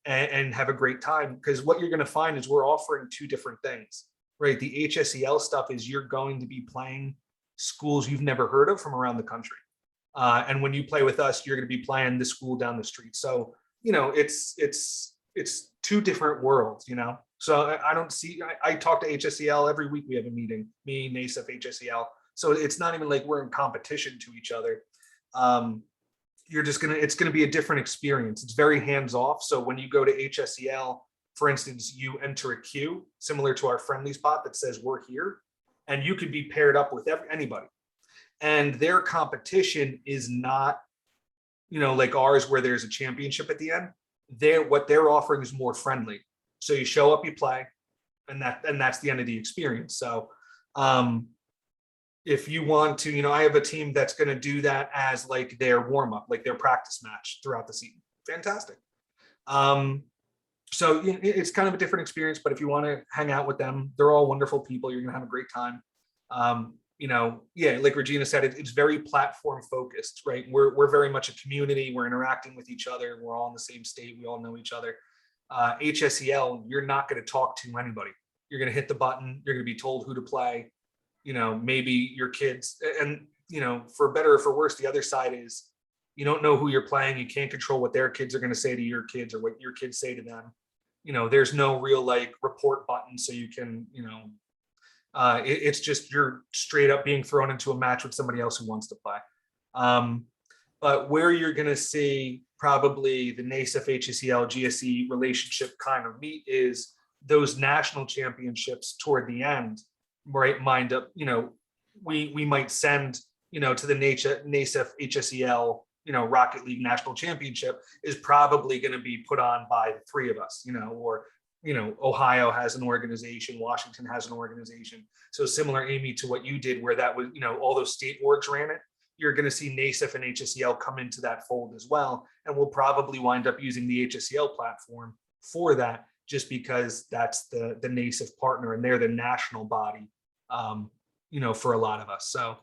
and have a great time, because what you're going to find is we're offering 2 different things, right? The HSEL stuff is you're going to be playing schools you've never heard of from around the country. And when you play with us, you're going to be playing the school down the street. So, it's 2 different worlds, So I don't see, I talk to HSEL every week. We have a meeting, me, NASIF, HSEL. So it's not even like we're in competition to each other. it's gonna be a different experience. It's very hands-off. So when you go to HSEL, for instance, you enter a queue similar to our friendly spot that says we're here, and you could be paired up with anybody. And their competition is not, like ours where there's a championship at the end. What they're offering is more friendly. So you show up, you play, and that's the end of the experience. So if you want to, I have a team that's going to do that as like their warm up, like their practice match throughout the season. Fantastic. So it's kind of a different experience, but if you want to hang out with them, they're all wonderful people. You're going to have a great time. Like Regina said, it's very platform focused, right? We're very much a community. We're interacting with each other. We're all in the same state. We all know each other. HSEL, you're not going to talk to anybody. You're going to hit the button. You're going to be told who to play. Maybe your kids, and for better or for worse, the other side is you don't know who you're playing. You can't control what their kids are going to say to your kids or what your kids say to them. There's no real like report button, so you can, it's just you're straight up being thrown into a match with somebody else who wants to play. But where you're going to see probably the NASF HSEL GSE relationship kind of meet is those national championships toward the end, right? Mind up, we might send, to the NASF HSEL, Rocket League National Championship is probably going to be put on by the three of us, or Ohio has an organization, Washington has an organization. So similar, Amy, to what you did, where that was, all those state orgs ran it. You're going to see NASF and HSEL come into that fold as well. And we'll probably wind up using the HSEL platform for that, just because that's the NASF partner and they're the national body, for a lot of us. So,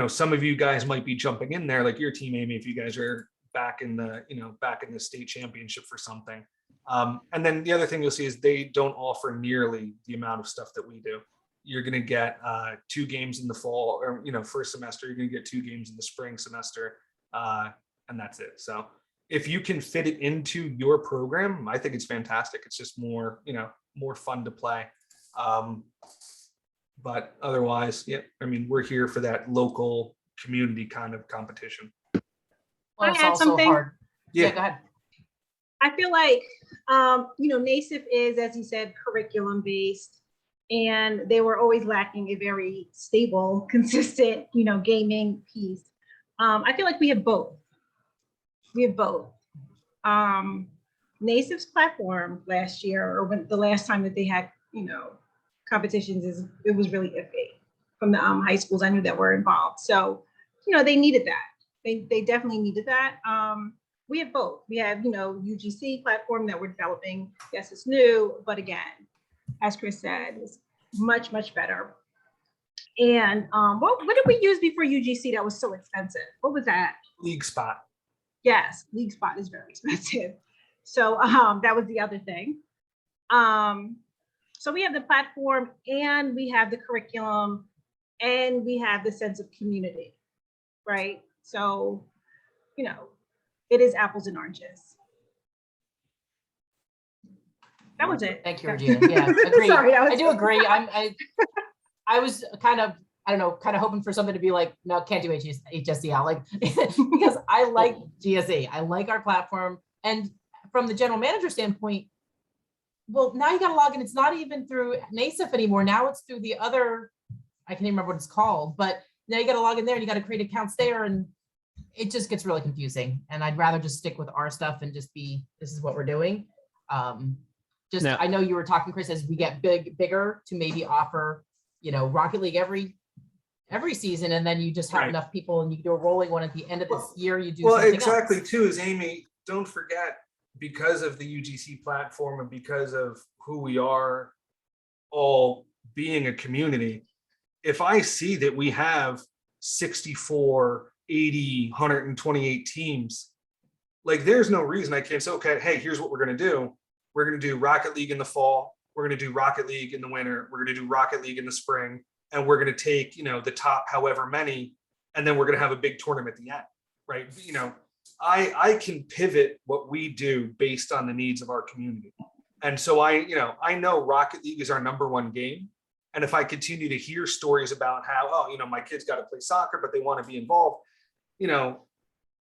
some of you guys might be jumping in there, like your team, Amy, if you guys are back in the state championship for something. And then the other thing you'll see is they don't offer nearly the amount of stuff that we do. You're going to get 2 games in the fall, or first semester. You're going to get 2 games in the spring semester, and that's it. So if you can fit it into your program, I think it's fantastic. It's just more fun to play. But otherwise, we're here for that local community kind of competition. Well, Can I it's add also something? hard. Yeah. Go ahead. I feel like, NASF is, as you said, curriculum based, and they were always lacking a very stable, consistent, gaming piece. I feel like we have both. NASF's platform last year, or when the last time that they had, competitions, it was really iffy from the high schools I knew that were involved. So, they needed that. They definitely needed that. We have both. We have, UGC platform that we're developing. Yes, it's new, but again, as Chris said, it's much, much better. And what did we use before UGC that was so expensive? What was that? League Spot. Yes, League Spot is very expensive. So that was the other thing. So we have the platform, and we have the curriculum, and we have the sense of community, right? So, it is apples and oranges. That was it. Thank you, Regina. Yeah, agree. Sorry, I do agree. I was kind of, hoping for something to be like, no, can't do HSEL, like, because I like GSE. I like our platform. And from the general manager standpoint, well, now you got to log in. It's not even through NASF anymore. Now it's through the other, I can't even remember what it's called, but now you got to log in there and you got to create accounts there, and it just gets really confusing. And I'd rather just stick with our stuff and just be, this is what we're doing. No. I know you were talking, Chris, as we get bigger to maybe offer, Rocket League every season, and then you just have Right. enough people and you do a rolling one at the end of this year, you do Well, something exactly else. too, is Amy, don't forget, because of the UGC platform and because of who we are all being a community, if I see that we have 64, 80, 128 teams, like there's no reason I can't say, okay, hey, here's what we're going to do. We're going to do Rocket League in the fall. We're going to do Rocket League in the winter. We're going to do Rocket League in the spring. And we're going to take, the top however many, and then we're going to have a big tournament at the end, right? I can pivot what we do based on the needs of our community. And so I know Rocket League is our #1 game. And if I continue to hear stories about how, my kids got to play soccer, but they want to be involved,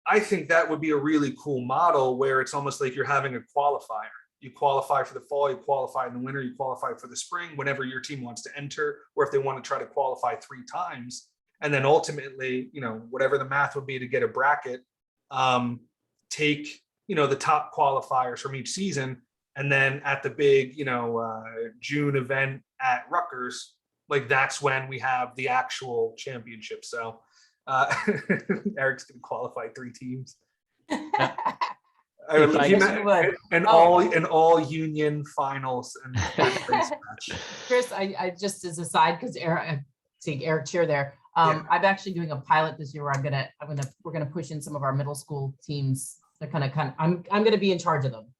I think that would be a really cool model where it's almost like you're having a qualifier. You qualify for the fall, you qualify in the winter, you qualify for the spring, whenever your team wants to enter, or if they want to try to qualify 3 times. And then ultimately, whatever the math would be to get a bracket, take, the top qualifiers from each season. And then at the big, June event at Rutgers, like that's when we have the actual championship. So Eric's going to qualify 3 teams. If I- Yes, you would. And Oh. all union finals and match. Chris, I just as a side, because Eric cheer there. I'm actually doing a pilot this year where we're gonna push in some of our middle school teams to kind of I'm gonna be in charge of them.